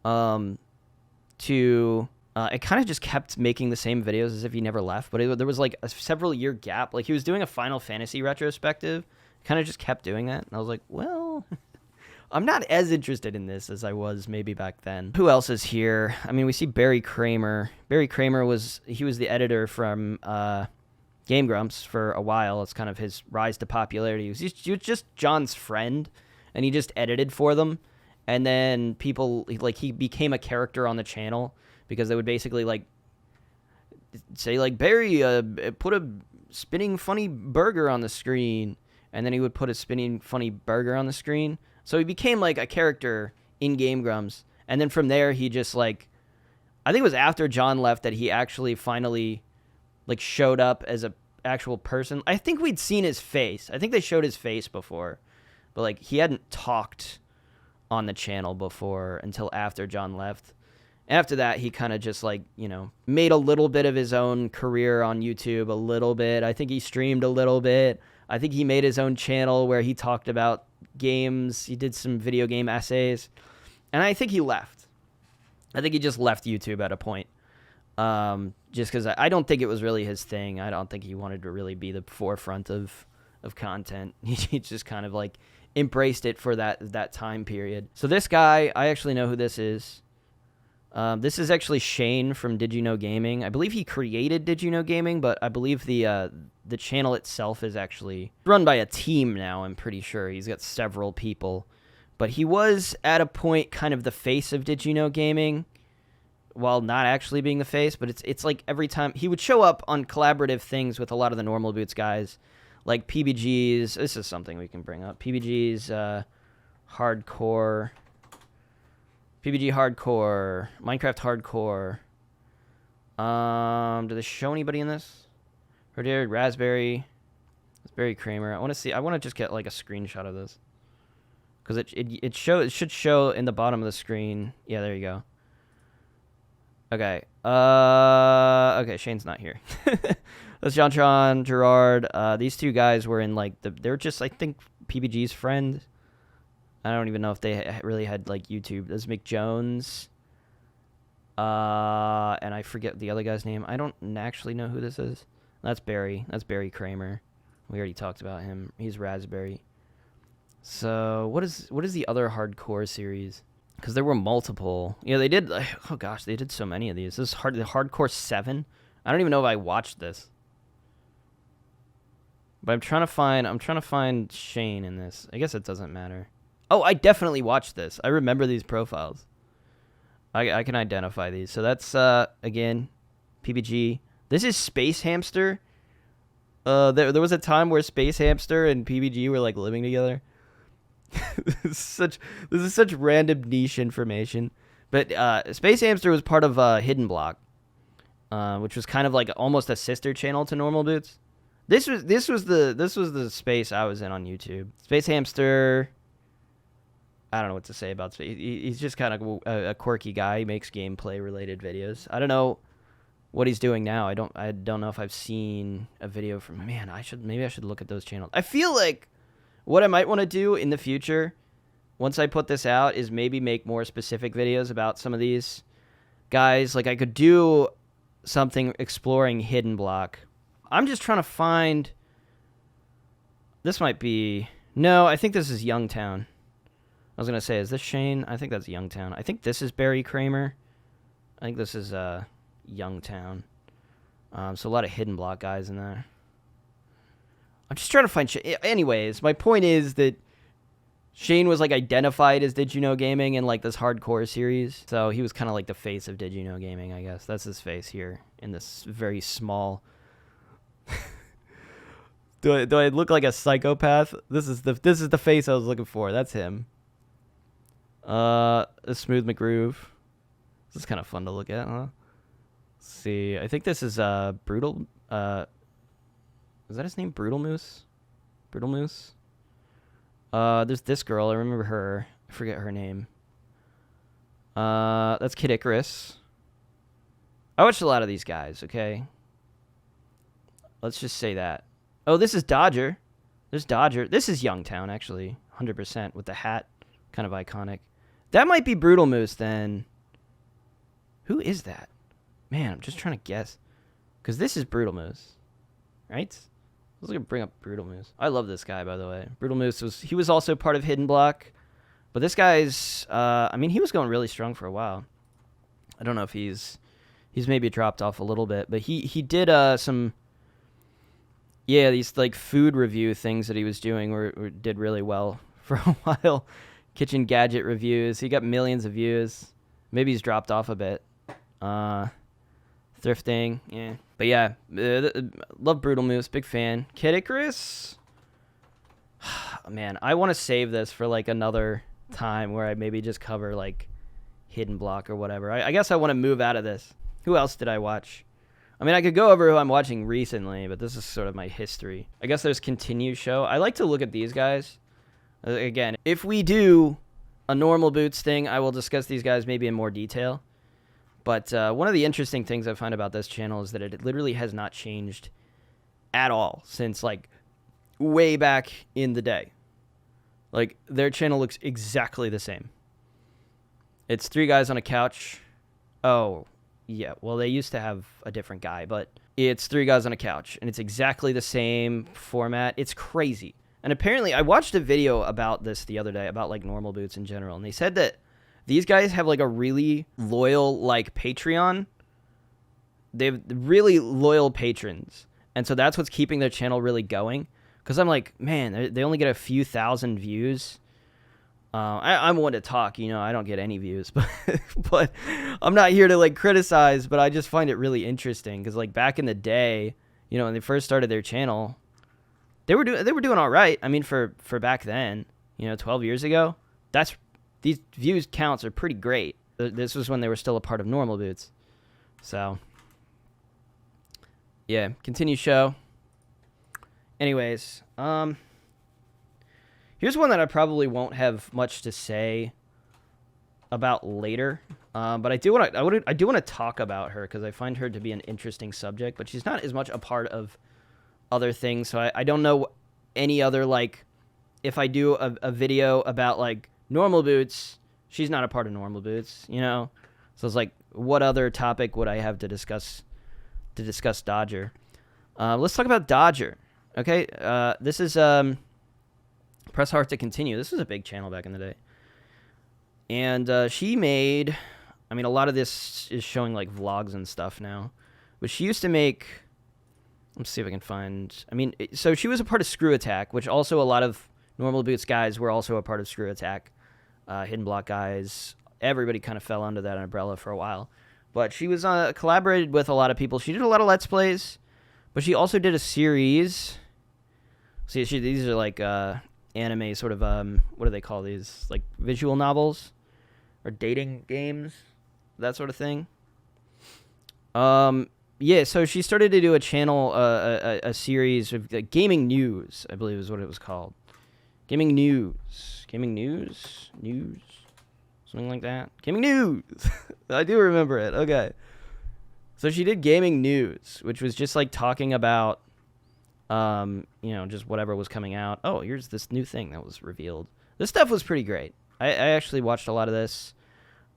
S1: to it kind of just kept making the same videos as if he never left, but there was like a several year gap. Like he was doing a Final Fantasy retrospective, kind of just kept doing that, and I was like, well, I'm not as interested in this as I was maybe back then. Who else is here? I mean, we see Barry Kramer. Barry Kramer was the editor from Game Grumps for a while. It's kind of his rise to popularity. He was just John's friend, and he just edited for them. And then people, like, he became a character on the channel because they would basically, like, say, like, Barry, put a spinning funny burger on the screen. And then he would put a spinning funny burger on the screen. So he became, like, a character in Game Grumps. And then from there, he just, like, I think it was after John left that he actually finally, like, showed up as a actual person. I think we'd seen his face. I think they showed his face before. But, like, he hadn't talked on the channel before until after John left. After that, he kind of just, like, you know, made a little bit of his own career on YouTube, a little bit. I think he streamed a little bit. I think he made his own channel where he talked about games. He did some video game essays. And I think he left. I think he just left YouTube at a point. Just because I don't think it was really his thing. I don't think he wanted to really be the forefront of content. He just kind of, like, embraced it for that time period. So this guy, I actually know who this is. This is actually Shane from Did You Know Gaming. I believe he created Did You Know Gaming, but I believe the channel itself is actually run by a team now, I'm pretty sure. He's got several people. But he was, at a point, kind of the face of Did You Know Gaming, while not actually being the face. But it's like every time... He would show up on collaborative things with a lot of the Normal Boots guys, like PBG's... This is something we can bring up. PBG's Hardcore... PBG Hardcore, Minecraft Hardcore. Do they show anybody in this? Herdier, Raspberry, Kramer. I want to just get, like, a screenshot of this, because it should show in the bottom of the screen. Yeah, there you go. Okay. Okay, Shane's not here. That's John Gerard. These two guys were in, like, they're just, I think, PBG's friend. I don't even know if they really had, like, YouTube. There's Mick Jones. And I forget the other guy's name. I don't actually know who this is. That's Barry. That's Barry Kramer. We already talked about him. He's Raspberry. So what is the other hardcore series? Because there were multiple. Yeah, they did. Oh gosh, they did so many of these. This is the Hardcore 7. I don't even know if I watched this. But I'm trying to find Shane in this. I guess it doesn't matter. Oh, I definitely watched this. I remember these profiles. I can identify these. So that's, again, PBG. This is Space Hamster. There was a time where Space Hamster and PBG were, like, living together. This is such random niche information. But Space Hamster was part of Hidden Block, which was kind of like almost a sister channel to Normal Boots. This was the space I was in on YouTube. Space Hamster... I don't know what to say about Space. He's just kind of a quirky guy. He makes gameplay related videos. I don't know what he's doing now. I don't know if I've seen a video from... Man, maybe I should look at those channels. I feel like what I might want to do in the future, once I put this out, is maybe make more specific videos about some of these guys. Like, I could do something exploring Hidden Block. I'm just trying to find... This might be... No, I think this is Youngtown. I was going to say, is this Shane? I think that's Youngtown. I think this is Barry Kramer. I think this is Youngtown. So a lot of Hidden Block guys in there. I'm just trying to find... Anyways, my point is that Shane was, like, identified as Did You Know Gaming in, like, this hardcore series. So he was kind of like the face of Did You Know Gaming, I guess. That's his face here in this very small... Do I look like a psychopath? This is the face I was looking for. That's him. Smooth McGroove. This is kind of fun to look at, huh? Let's see. I think this is Brutal. Is that his name? Brutal Moose? Brutal Moose? There's this girl. I remember her. I forget her name. That's Kid Icarus. I watched a lot of these guys, okay? Let's just say that. Oh, this is Dodger. There's Dodger. This is Youngtown, actually. 100% with the hat. Kind of iconic. That might be Brutal Moose, then. Who is that? Man, I'm just trying to guess. Because this is Brutal Moose. Right? Let's bring up Brutal Moose. I love this guy, by the way. Brutal Moose was also part of Hidden Block. But this guy's, I mean, he was going really strong for a while. I don't know if he's maybe dropped off a little bit, but he did some, yeah, these like food review things that he was doing were did really well for a while. Kitchen gadget reviews. He got millions of views. Maybe he's dropped off a bit. Thrifting, yeah. But yeah, love Brutal Moose, big fan. Kid Icarus, man, I want to save this for like another time where I maybe just cover like Hidden Block or whatever. I guess I want to move out of this. Who else did I watch? I mean, I could go over who I'm watching recently, but this is sort of my history. I guess there's Continue Show. I like to look at these guys. Again, if we do a normal boots thing, I will discuss these guys maybe in more detail. But one of the interesting things I find about this channel is that it literally has not changed at all since like way back in the day. Like their channel looks exactly the same. It's 3 guys on a couch. Oh, yeah. Well, they used to have a different guy, but it's 3 guys on a couch, and it's exactly the same format. It's crazy. And apparently, I watched a video about this the other day, about like normal boots in general, and they said that these guys have like a really loyal like Patreon. They have really loyal patrons, and so that's what's keeping their channel really going. Because I'm like, man, they only get a few thousand views. I'm one to talk, you know, I don't get any views, but I'm not here to like criticize, but I just find it really interesting because like back in the day, you know, when they first started their channel, they were doing all right. I mean, for back then, you know, 12 years ago, these views counts are pretty great. This was when they were still a part of Normal Boots. So yeah, Continue Show. Anyways, here's one that I probably won't have much to say about later, but I do want to talk about her because I find her to be an interesting subject. But she's not as much a part of other things, so I don't know any other like. If I do a video about like Normal Boots, she's not a part of Normal Boots, you know. So it's like, what other topic would I have to discuss Dodger? Let's talk about Dodger. Okay, this is Press Hard to Continue. This was a big channel back in the day. And she made, I mean, a lot of this is showing like vlogs and stuff now. But she used to make, let's see if I can find, I mean, so she was a part of Screw Attack, which also a lot of Normal Boots guys were also a part of Screw Attack. Hidden Block guys, everybody kind of fell under that umbrella for a while. But she was collaborated with a lot of people. She did a lot of Let's Plays, but she also did a series. See, these are like anime sort of, what do they call these? Like visual novels or dating games, that sort of thing. Yeah, so she started to do a channel, a series of gaming news, I believe is what it was called. Gaming news, something like that. Gaming news. I do remember it. Okay. So she did gaming news, which was just like talking about, you know, just whatever was coming out. Oh, here's this new thing that was revealed. This stuff was pretty great. I actually watched a lot of this.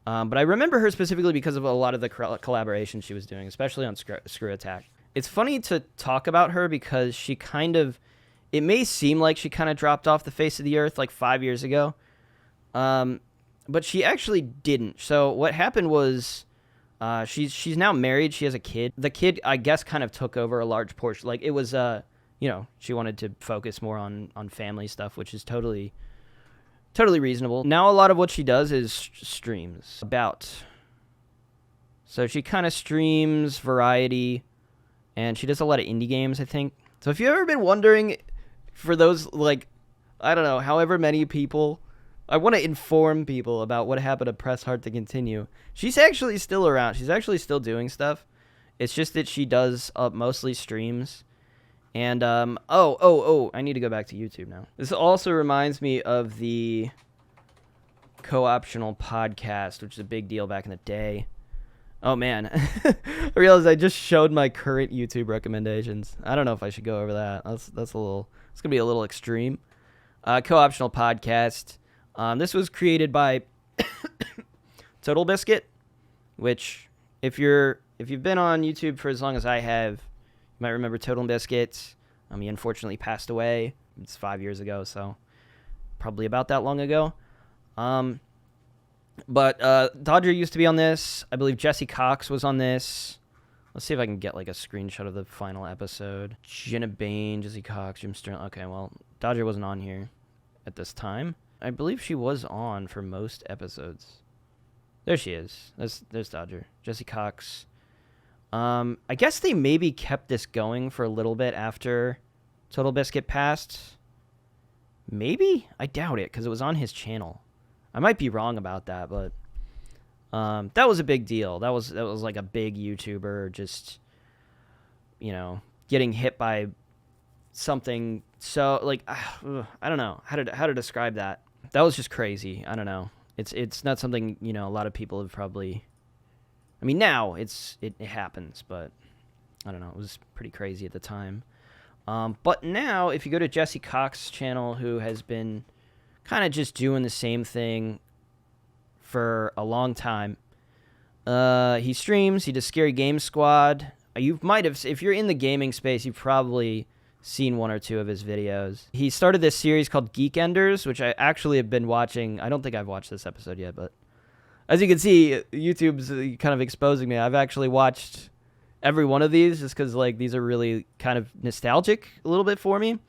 S1: But I remember her specifically because of a lot of the collaborations she was doing, especially on Screw Attack. It's funny to talk about her because she kind of, it may seem like she kind of dropped off the face of the earth like 5 years ago. But she actually didn't. So what happened was, she's now married. She has a kid. The kid, I guess, kind of took over a large portion. Like it was, you know, she wanted to focus more on family stuff, which is totally reasonable. Now a lot of what she does is streams about. So she kind of streams variety, and she does a lot of indie games, I think. So if you've ever been wondering, for those, like, I don't know, however many people, I want to inform people about what happened to Press Hard to Continue. She's actually still around. She's actually still doing stuff. It's just that she does mostly streams. And, I need to go back to YouTube now. This also reminds me of the Co-Optional podcast, which is a big deal back in the day. Oh, man. I realized I just showed my current YouTube recommendations. I don't know if I should go over that. That's a little, it's going to be a little extreme. Co-Optional podcast. This was created by Total Biscuit, which, if you've been on YouTube for as long as I have, you might remember Total Biscuit. He unfortunately passed away. It's 5 years ago, so probably about that long ago. But Dodger used to be on this. I believe Jesse Cox was on this. Let's see if I can get like a screenshot of the final episode. Jenna Bain, Jesse Cox, Jim Sterling. Okay, well, Dodger wasn't on here at this time. I believe she was on for most episodes. There she is. There's Dodger. Jesse Cox. I guess they maybe kept this going for a little bit after Total Biscuit passed. Maybe? I doubt it, because it was on his channel. I might be wrong about that, but that was a big deal. That was like a big YouTuber just, you know, getting hit by something. So like, I don't know how to describe that. That was just crazy. I don't know. It's not something, you know, a lot of people have probably. I mean, now it happens, but I don't know. It was pretty crazy at the time. But now, if you go to Jesse Cox's channel, who has been kind of just doing the same thing for a long time, he streams. He does Scary Game Squad. You might have, if you're in the gaming space, you've probably seen one or two of his videos. He started this series called Geek Enders, which I actually have been watching. I don't think I've watched this episode yet, but as you can see, YouTube's kind of exposing me. I've actually watched every one of these just because, like, these are really kind of nostalgic a little bit for me.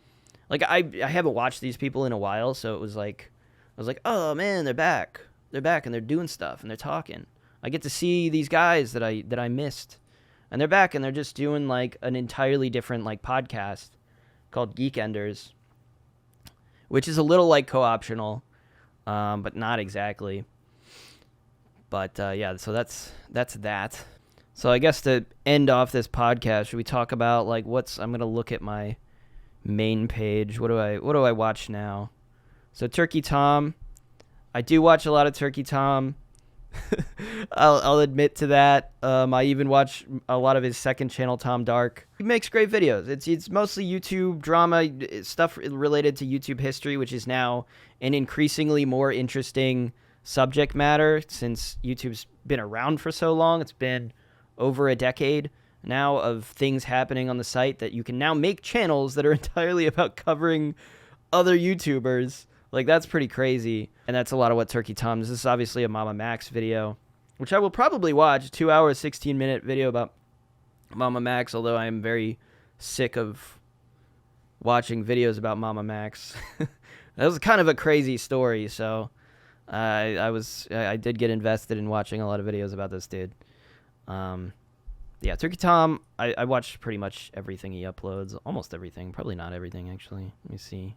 S1: Like, I haven't watched these people in a while, so it was like, I was like, oh man, they're back. They're back and they're doing stuff and they're talking. I get to see these guys that I missed. And they're back and they're just doing like an entirely different like podcast called Geek Enders, which is a little like co-optional, but not exactly. But yeah, so that's that. So I guess to end off this podcast, should we talk about like I'm gonna look at my main page. What do I watch now? So Turkey Tom, I do watch a lot of Turkey Tom. I'll admit to that. I even watch a lot of his second channel, Tom Dark. He makes great videos. It's mostly YouTube drama stuff related to YouTube history, which is now an increasingly more interesting subject matter since YouTube's been around for so long. It's been over a decade now of things happening on the site that you can now make channels that are entirely about covering other YouTubers. Like, that's pretty crazy. And that's a lot of what Turkey Tom does. This is obviously a Mama Max video, which I will probably watch. 2 hour, 16-minute video about Mama Max, although I am very sick of watching videos about Mama Max. That was kind of a crazy story, so I did get invested in watching a lot of videos about this dude. Yeah, Turkey Tom, I watch pretty much everything he uploads. Almost everything. Probably not everything, actually. Let me see.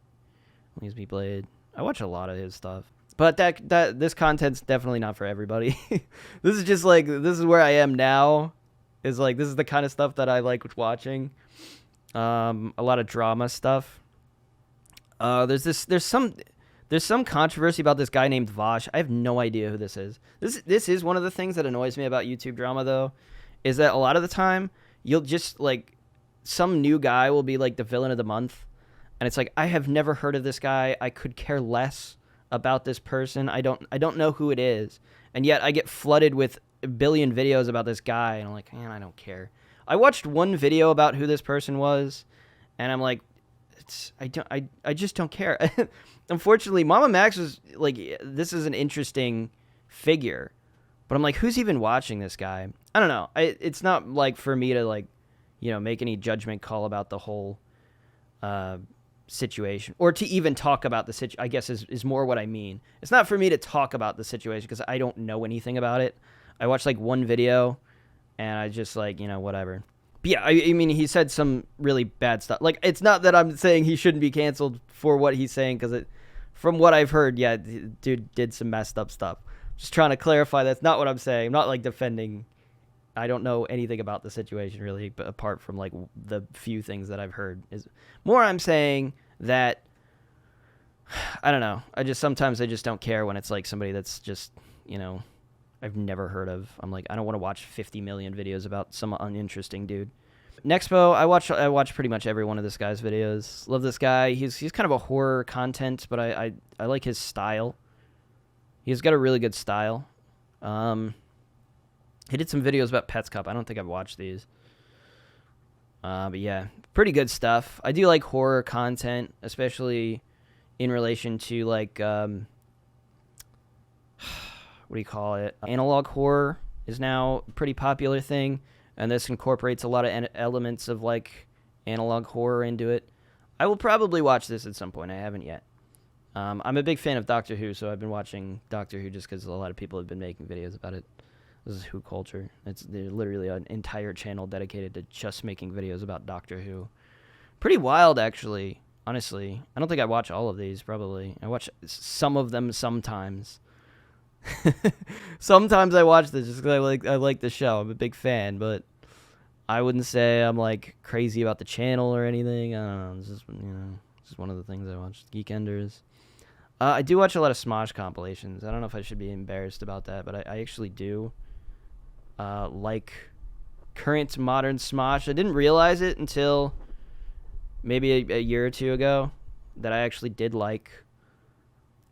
S1: Please Be Played. I watch a lot of his stuff. But this content's definitely not for everybody. This is just like, this is where I am now. Is like, this is the kind of stuff that I like watching. A lot of drama stuff. There's some controversy about this guy named Vosh. I have no idea who this is. This is one of the things that annoys me about YouTube drama, though, is that a lot of the time you'll just like, some new guy will be like the villain of the month. And it's like, I have never heard of this guy. I could care less about this person. I don't know who it is. And yet I get flooded with a billion videos about this guy. And I'm like, man, I don't care. I watched one video about who this person was. And I'm like, I just don't care. Unfortunately, Mama Max was like, this is an interesting figure. But I'm like, who's even watching this guy? I don't know. It's not like for me to like, you know, make any judgment call about the whole situation, or to even talk about the situation, I guess is more what I mean. It's not for me to talk about the situation because I don't know anything about it. I watched like one video and I just like, you know, whatever. But yeah, I mean, he said some really bad stuff. Like, it's not that I'm saying he shouldn't be canceled for what he's saying, because from what I've heard, yeah, dude did some messed up stuff. Just trying to clarify, that's not what I'm saying. I'm not like defending. I don't know anything about the situation really, but apart from like the few things that I've heard, is more I'm saying that I don't know. Sometimes I just don't care when it's like somebody that's just, you know, I've never heard of. I'm like, I don't want to watch 50 million videos about some uninteresting dude. Nexpo, I watch pretty much every one of this guy's videos. Love this guy. He's kind of a horror content, but I like his style. He's got a really good style. He did some videos about Pets Cup. I don't think I've watched these. But yeah, pretty good stuff. I do like horror content, especially in relation to like what do you call it? Analog horror is now a pretty popular thing, and this incorporates a lot of elements of like analog horror into it. I will probably watch this at some point. I haven't yet. I'm a big fan of Doctor Who, so I've been watching Doctor Who just because a lot of people have been making videos about it. This is Who Culture. There's literally an entire channel dedicated to just making videos about Doctor Who. Pretty wild, actually. Honestly, I don't think I watch all of these. Probably I watch some of them sometimes. Sometimes I watch this just because I like the show. I'm a big fan, but I wouldn't say I'm like crazy about the channel or anything. I don't know. It's just one of the things I watch. Geekenders. I do watch a lot of Smosh compilations. I don't know if I should be embarrassed about that, but I actually do like current modern Smosh. I didn't realize it until maybe a year or two ago that I actually did like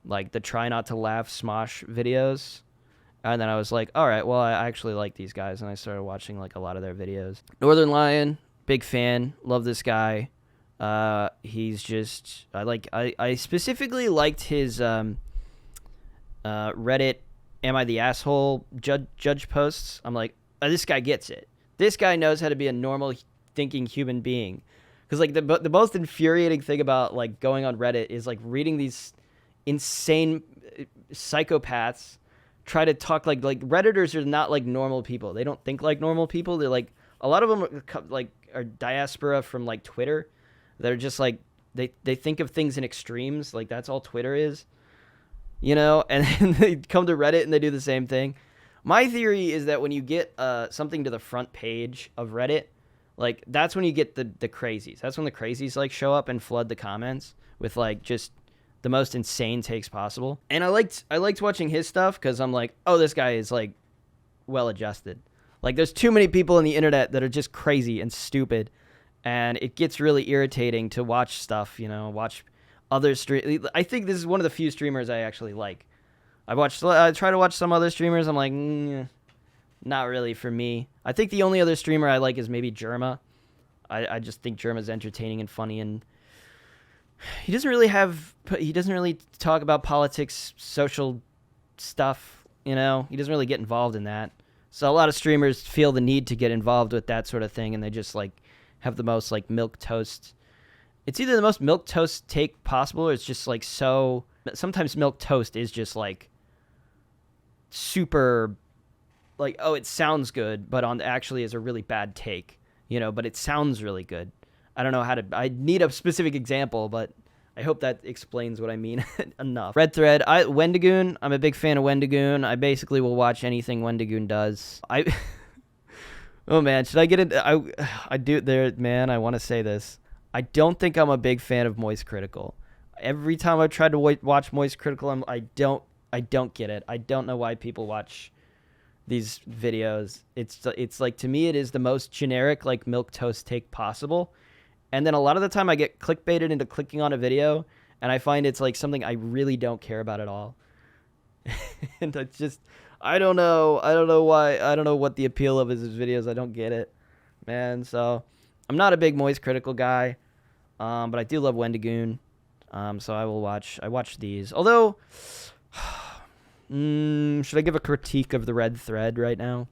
S1: the try not to laugh Smosh videos. And then I was like, all right, well, I actually like these guys. And I started watching like a lot of their videos. Northern Lion, big fan. Love this guy. He's just, I specifically liked his Reddit Am I the Asshole judge posts. I'm like, oh, this guy gets it. This guy knows how to be a normal thinking human being. Because like the most infuriating thing about like going on Reddit is like reading these insane psychopaths try to talk like Redditors are not like normal people. They don't think like normal people. They're like, a lot of them are diaspora from like Twitter. They're just like they think of things in extremes. Like that's all Twitter is, you know. And then they come to Reddit and they do the same thing. My theory is that when you get something to the front page of Reddit, like that's when you get the crazies. That's when the crazies like show up and flood the comments with like just the most insane takes possible. And I liked watching his stuff because I'm like, oh, this guy is like well adjusted. Like there's too many people on the internet that are just crazy and stupid, and it gets really irritating to watch stuff. You know, watch other stream. I think this is one of the few streamers I actually like. I try to watch some other streamers. I'm like, not really for me. I think the only other streamer I like is maybe Jerma. I just think Jerma's entertaining and funny, and he doesn't really talk about politics, social stuff, you know. He doesn't really get involved in that. So a lot of streamers feel the need to get involved with that sort of thing, and they just like have the most like milquetoast. It's either the most milquetoast take possible, or it's just like so. Sometimes milquetoast is just like super, like, oh, it sounds good, but actually is a really bad take, you know. But it sounds really good. I don't know how to. I need a specific example, but I hope that explains what I mean enough. Red Thread. Wendigoon. I'm a big fan of Wendigoon. I basically will watch anything Wendigoon does. Oh man, should I get into? I do there, man. I want to say this. I don't think I'm a big fan of Moist Critical. Every time I've tried to watch Moist Critical, I don't get it. I don't know why people watch these videos. It's like, to me, it is the most generic like milquetoast take possible. And then a lot of the time I get clickbaited into clicking on a video, and I find it's like something I really don't care about at all. And it's just, I don't know why. I don't know what the appeal of his videos. I don't get it, man. So I'm not a big Moist Critical guy, but I do love Wendigoon. So I watch these. Although, should I give a critique of the Red Thread right now?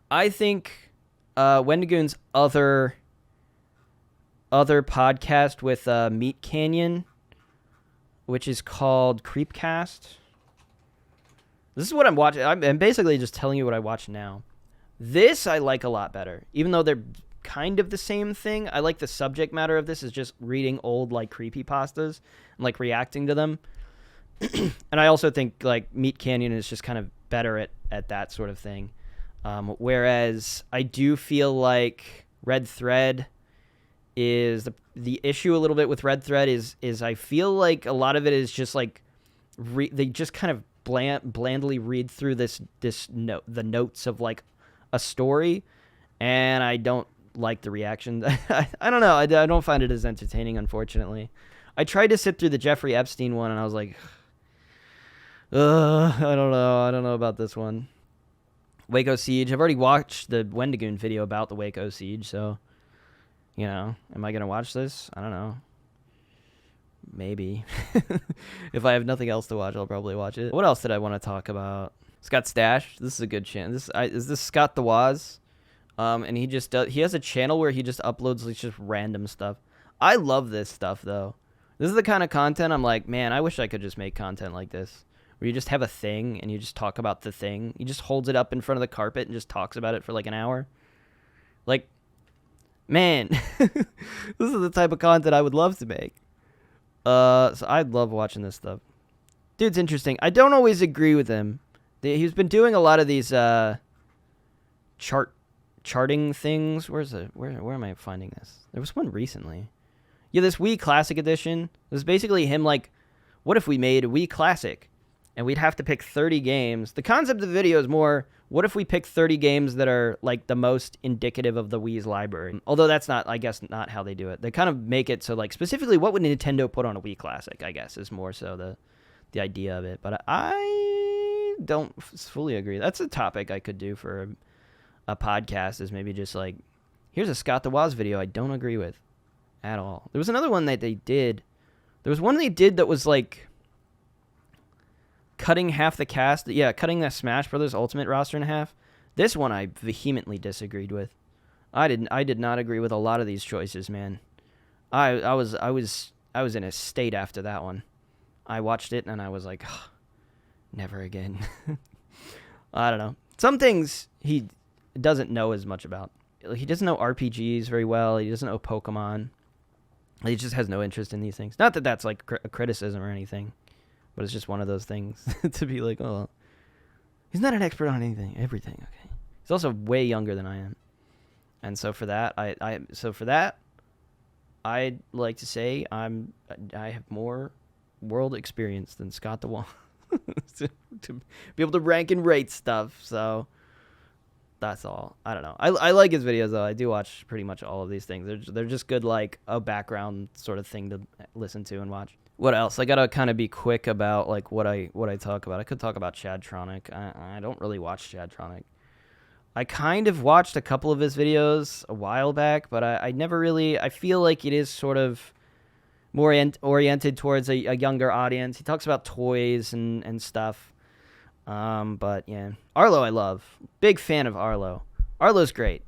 S1: I think Wendigoon's other podcast with Meat Canyon, which is called Creepcast. This is what I'm watching. I'm basically just telling you what I watch now. This I like a lot better, even though they're kind of the same thing. I like the subject matter of this is just reading old like creepypastas and like reacting to them. And I also think like Meat Canyon is just kind of better at that sort of thing. Whereas I do feel like Red Thread is the issue a little bit with Red Thread is I feel like a lot of it is just like they just kind of blandly read through the notes of like a story, and I don't like the reaction. I don't know. I don't find it as entertaining, unfortunately. I tried to sit through the Jeffrey Epstein one, and I was like, I don't know about this one. Waco Siege. I've already watched the Wendigoon video about the Waco Siege, so, you know, am I going to watch this? I don't know. Maybe. If I have nothing else to watch, I'll probably watch it. What else did I want to talk about? Scott Stash. This is a good channel. Is this Scott the Waz? And he has a channel where he just uploads like just random stuff. I love this stuff though. This is the kind of content I'm like, man, I wish I could just make content like this. Where you just have a thing and you just talk about the thing. He just holds it up in front of the carpet and just talks about it for like an hour. Like, man, this is the type of content I would love to make. So I love watching this stuff. Dude's interesting. I don't always agree with him. He's been doing a lot of these charting things. Where am I finding this? There was one recently. Yeah, this Wii Classic Edition. It was basically him like, what if we made a Wii Classic? And we'd have to pick 30 games. The concept of the video is more, what if we pick 30 games that are like the most indicative of the Wii's library? Although that's not, I guess, not how they do it. They kind of make it so like specifically what would Nintendo put on a Wii Classic, I guess, is more so the idea of it. But I don't fully agree. That's a topic I could do for a podcast, is maybe just like, here's a Scott the Waz video I don't agree with at all. There was another one that they did. There was one they did that was like cutting half the cast. Yeah, cutting the Smash Brothers Ultimate roster in half. This one I vehemently disagreed with. I did not agree with a lot of these choices, man. I was in a state after that one. I watched it and I was like, oh, never again. I don't know. Some things he doesn't know as much about. He doesn't know RPGs very well. He doesn't know Pokemon. He just has no interest in these things. Not that that's like a criticism or anything, but it's just one of those things to be like, oh, he's not an expert on everything. Okay. He's also way younger than I am, and so for that, I'd like to say I have more world experience than Scott the Wall to be able to rank and rate stuff. So that's all. I don't know. I like his videos though. I do watch pretty much all of these things. They're just good, like a background sort of thing to listen to and watch. What else? I gotta kind of be quick about like what I talk about. I could talk about Chadtronic. I don't really watch Chadtronic. I kind of watched a couple of his videos a while back, but I never really. I feel like it is sort of more oriented towards a younger audience. He talks about toys and stuff. But yeah, Arlo I love. Big fan of Arlo. Arlo's great.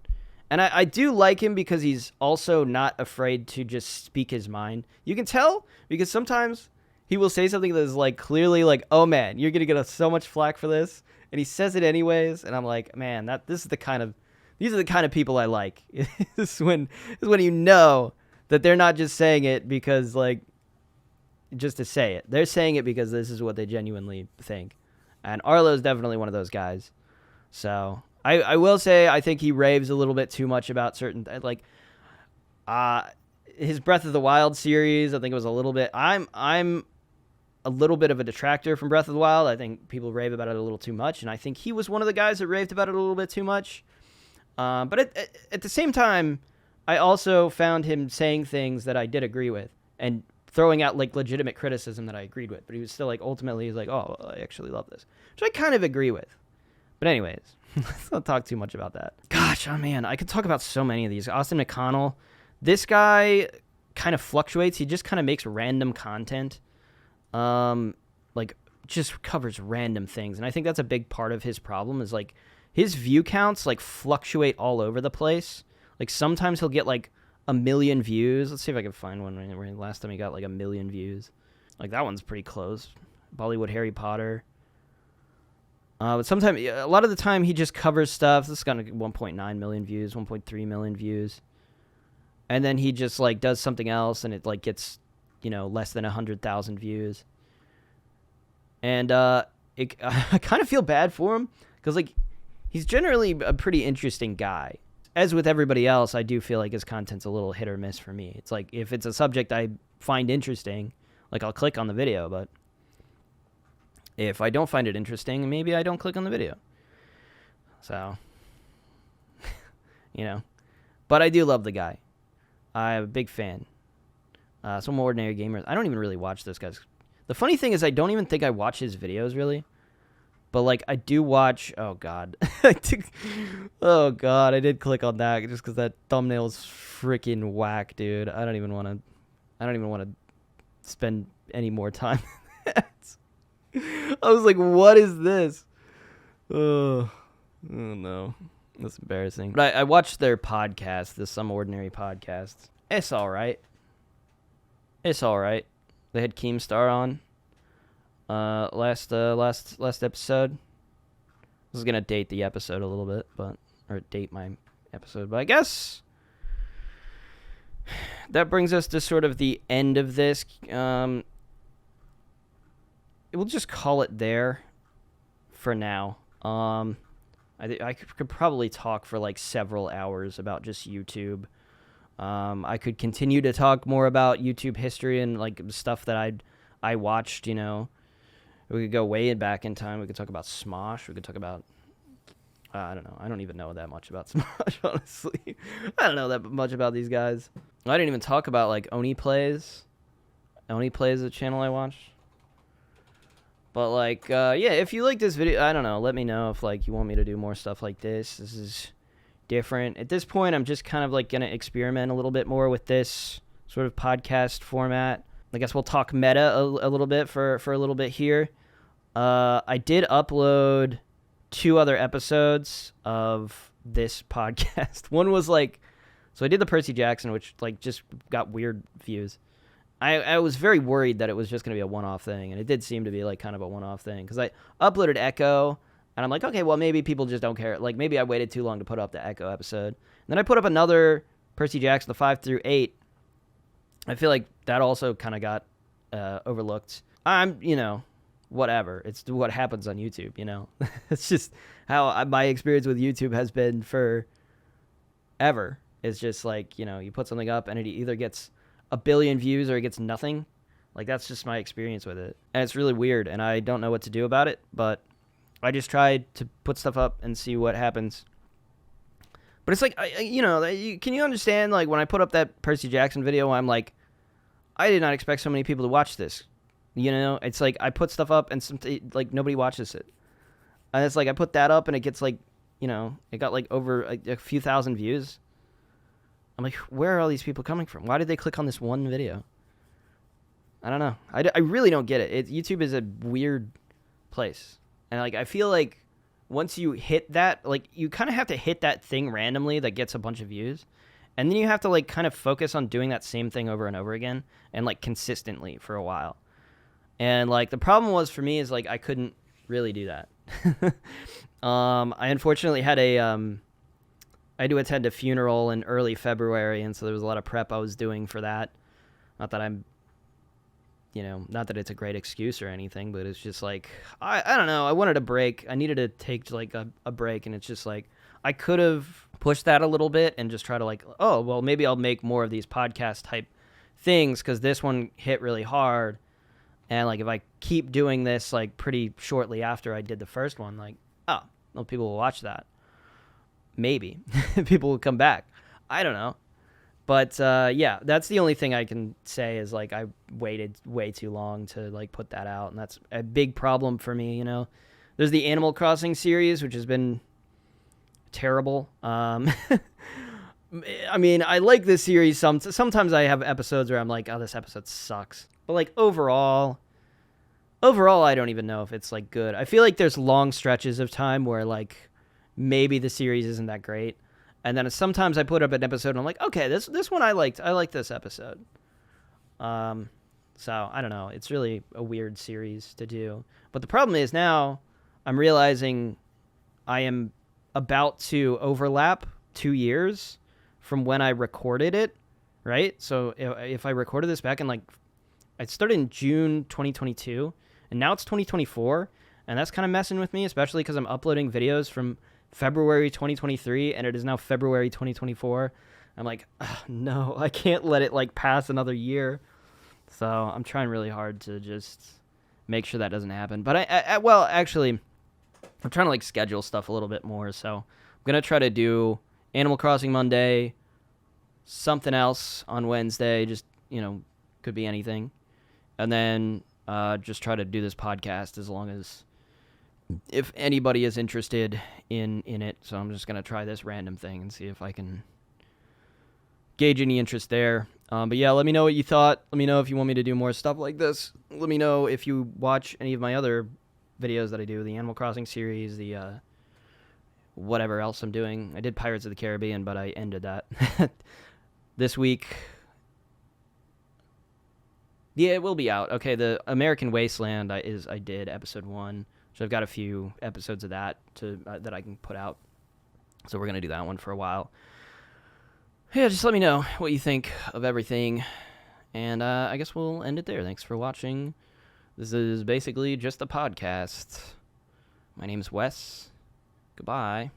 S1: And I do like him because he's also not afraid to just speak his mind. You can tell because sometimes he will say something that is like clearly like, oh man, you're going to get so much flack for this. And he says it anyways. And I'm like, man, these are the kind of people I like. This is when you know that they're not just saying it because like, just to say it. They're saying it because this is what they genuinely think. And Arlo's definitely one of those guys. So I will say I think he raves a little bit too much about certain like his Breath of the Wild series. I think it was a little bit. I'm a little bit of a detractor from Breath of the Wild. I think people rave about it a little too much, and I think he was one of the guys that raved about it a little bit too much. But at the same time, I also found him saying things that I did agree with and throwing out like legitimate criticism that I agreed with. But he was still like ultimately he's like, oh, I actually love this, which I kind of agree with. But anyways, let's not talk too much about that. Gosh, oh man, I could talk about so many of these. Austin McConnell, this guy kind of fluctuates. He just kind of makes random content, like just covers random things. And I think that's a big part of his problem is like his view counts like fluctuate all over the place. Like sometimes he'll get like 1 million views. Let's see if I can find one where last time he got like 1 million views. Like that one's pretty close. Bollywood Harry Potter. But sometimes, a lot of the time, he just covers stuff. This got 1.9 million views, 1.3 million views, and then he just like does something else, and it like gets, less than 100,000 views. And I kind of feel bad for him because like he's generally a pretty interesting guy. As with everybody else, I do feel like his content's a little hit or miss for me. It's like if it's a subject I find interesting, like I'll click on the video, but if I don't find it interesting, maybe I don't click on the video. So, But I do love the guy. I'm a big fan. Some Ordinary Gamers. I don't even really watch this guy's. The funny thing is I don't even think I watch his videos, really. But, like, I do watch... Oh, God. I did click on that just because that thumbnail is freaking whack, dude. I don't even want to spend any more time than that. I was like, what is this? Oh no. That's embarrassing. But I watched their podcast, the Some Ordinary podcast. It's all right. It's all right. They had Keemstar on last episode. This is gonna date the episode a little bit, or date my episode, but I guess that brings us to sort of the end of this. We'll just call it there for now. I could probably talk for like several hours about just YouTube. I could continue to talk more about YouTube history and like stuff that I watched, you know. We could go way back in time. We could talk about Smosh. We could talk about, I don't know. I don't even know that much about Smosh, honestly. I don't know that much about these guys. I didn't even talk about like Oni Plays. Oni Plays is a channel I watch. But like, yeah, if you like this video, I don't know. Let me know if like you want me to do more stuff like this. This is different. At this point, I'm just kind of like going to experiment a little bit more with this sort of podcast format. I guess we'll talk meta a little bit for a little bit here. I did upload 2 other episodes of this podcast. One was like, so I did the Percy Jackson, which like just got weird views. I was very worried that it was just going to be a one-off thing, and it did seem to be like kind of a one-off thing, because I uploaded Echo, and I'm like, okay, well, maybe people just don't care. Like, maybe I waited too long to put up the Echo episode. And then I put up another Percy Jackson, the 5 through 8. I feel like that also kind of got overlooked. You know, whatever. It's what happens on YouTube, you know. It's just how my experience with YouTube has been for ever. It's just like, you know, you put something up, and it either gets a billion views or it gets nothing. Like, that's just my experience with it. And it's really weird, and I don't know what to do about it, but I just tried to put stuff up and see what happens. But it's like, you know, can you understand, like, when I put up that Percy Jackson video, I'm like, I did not expect so many people to watch this. You know, it's like I put stuff up and like nobody watches it. And it's like I put that up and it gets like, you know, it got like over a few thousand views. I'm like, where are all these people coming from? Why did they click on this one video? I don't know. I really don't get it. YouTube is a weird place. And like, I feel like once you hit that, like, you kind of have to hit that thing randomly that gets a bunch of views. And then you have to like kind of focus on doing that same thing over and over again and like consistently for a while. And like the problem was for me is like I couldn't really do that. I unfortunately had I had to attend a funeral in early February, and so there was a lot of prep I was doing for that. Not that I'm, you know, not that it's a great excuse or anything, but it's just like, I don't know, I wanted a break. I needed to take like a break, and it's just like, I could have pushed that a little bit and just try to like, oh, well, maybe I'll make more of these podcast type things because this one hit really hard. And like, if I keep doing this like pretty shortly after I did the first one, like, oh, well, people will watch that. Maybe people will come back. I don't know. But yeah, that's the only thing I can say is like I waited way too long to like put that out. And that's a big problem for me, you know. There's the Animal Crossing series, which has been terrible. I mean, I like this series. Sometimes I have episodes where I'm like, oh, this episode sucks. But like overall, I don't even know if it's like good. I feel like there's long stretches of time where like maybe the series isn't that great. And then sometimes I put up an episode and I'm like, okay, this one I liked. I like this episode. So I don't know. It's really a weird series to do. But the problem is now I'm realizing I am about to overlap 2 years from when I recorded it, right? So if I recorded this back in like, I started in June 2022 and now it's 2024. And that's kind of messing with me, especially because I'm uploading videos from February 2023 and it is now February 2024. I'm like, no, I can't let it like pass another year. So I'm trying really hard to just make sure that doesn't happen. But well, actually, I'm trying to like schedule stuff a little bit more. So I'm going to try to do Animal Crossing Monday, something else on Wednesday, just, you know, could be anything. And then just try to do this podcast as long as, if anybody is interested in it. So I'm just going to try this random thing and see if I can gauge any interest there. But yeah, let me know what you thought. Let me know if you want me to do more stuff like this. Let me know if you watch any of my other videos that I do, the Animal Crossing series, the whatever else I'm doing. I did Pirates of the Caribbean, but I ended that. This week, yeah, it will be out. Okay, the American Wasteland I did episode 1, so I've got a few episodes of that that I can put out. So we're gonna do that one for a while. Yeah, just let me know what you think of everything, and I guess we'll end it there. Thanks for watching. This is basically just a podcast. My name's Wes. Goodbye.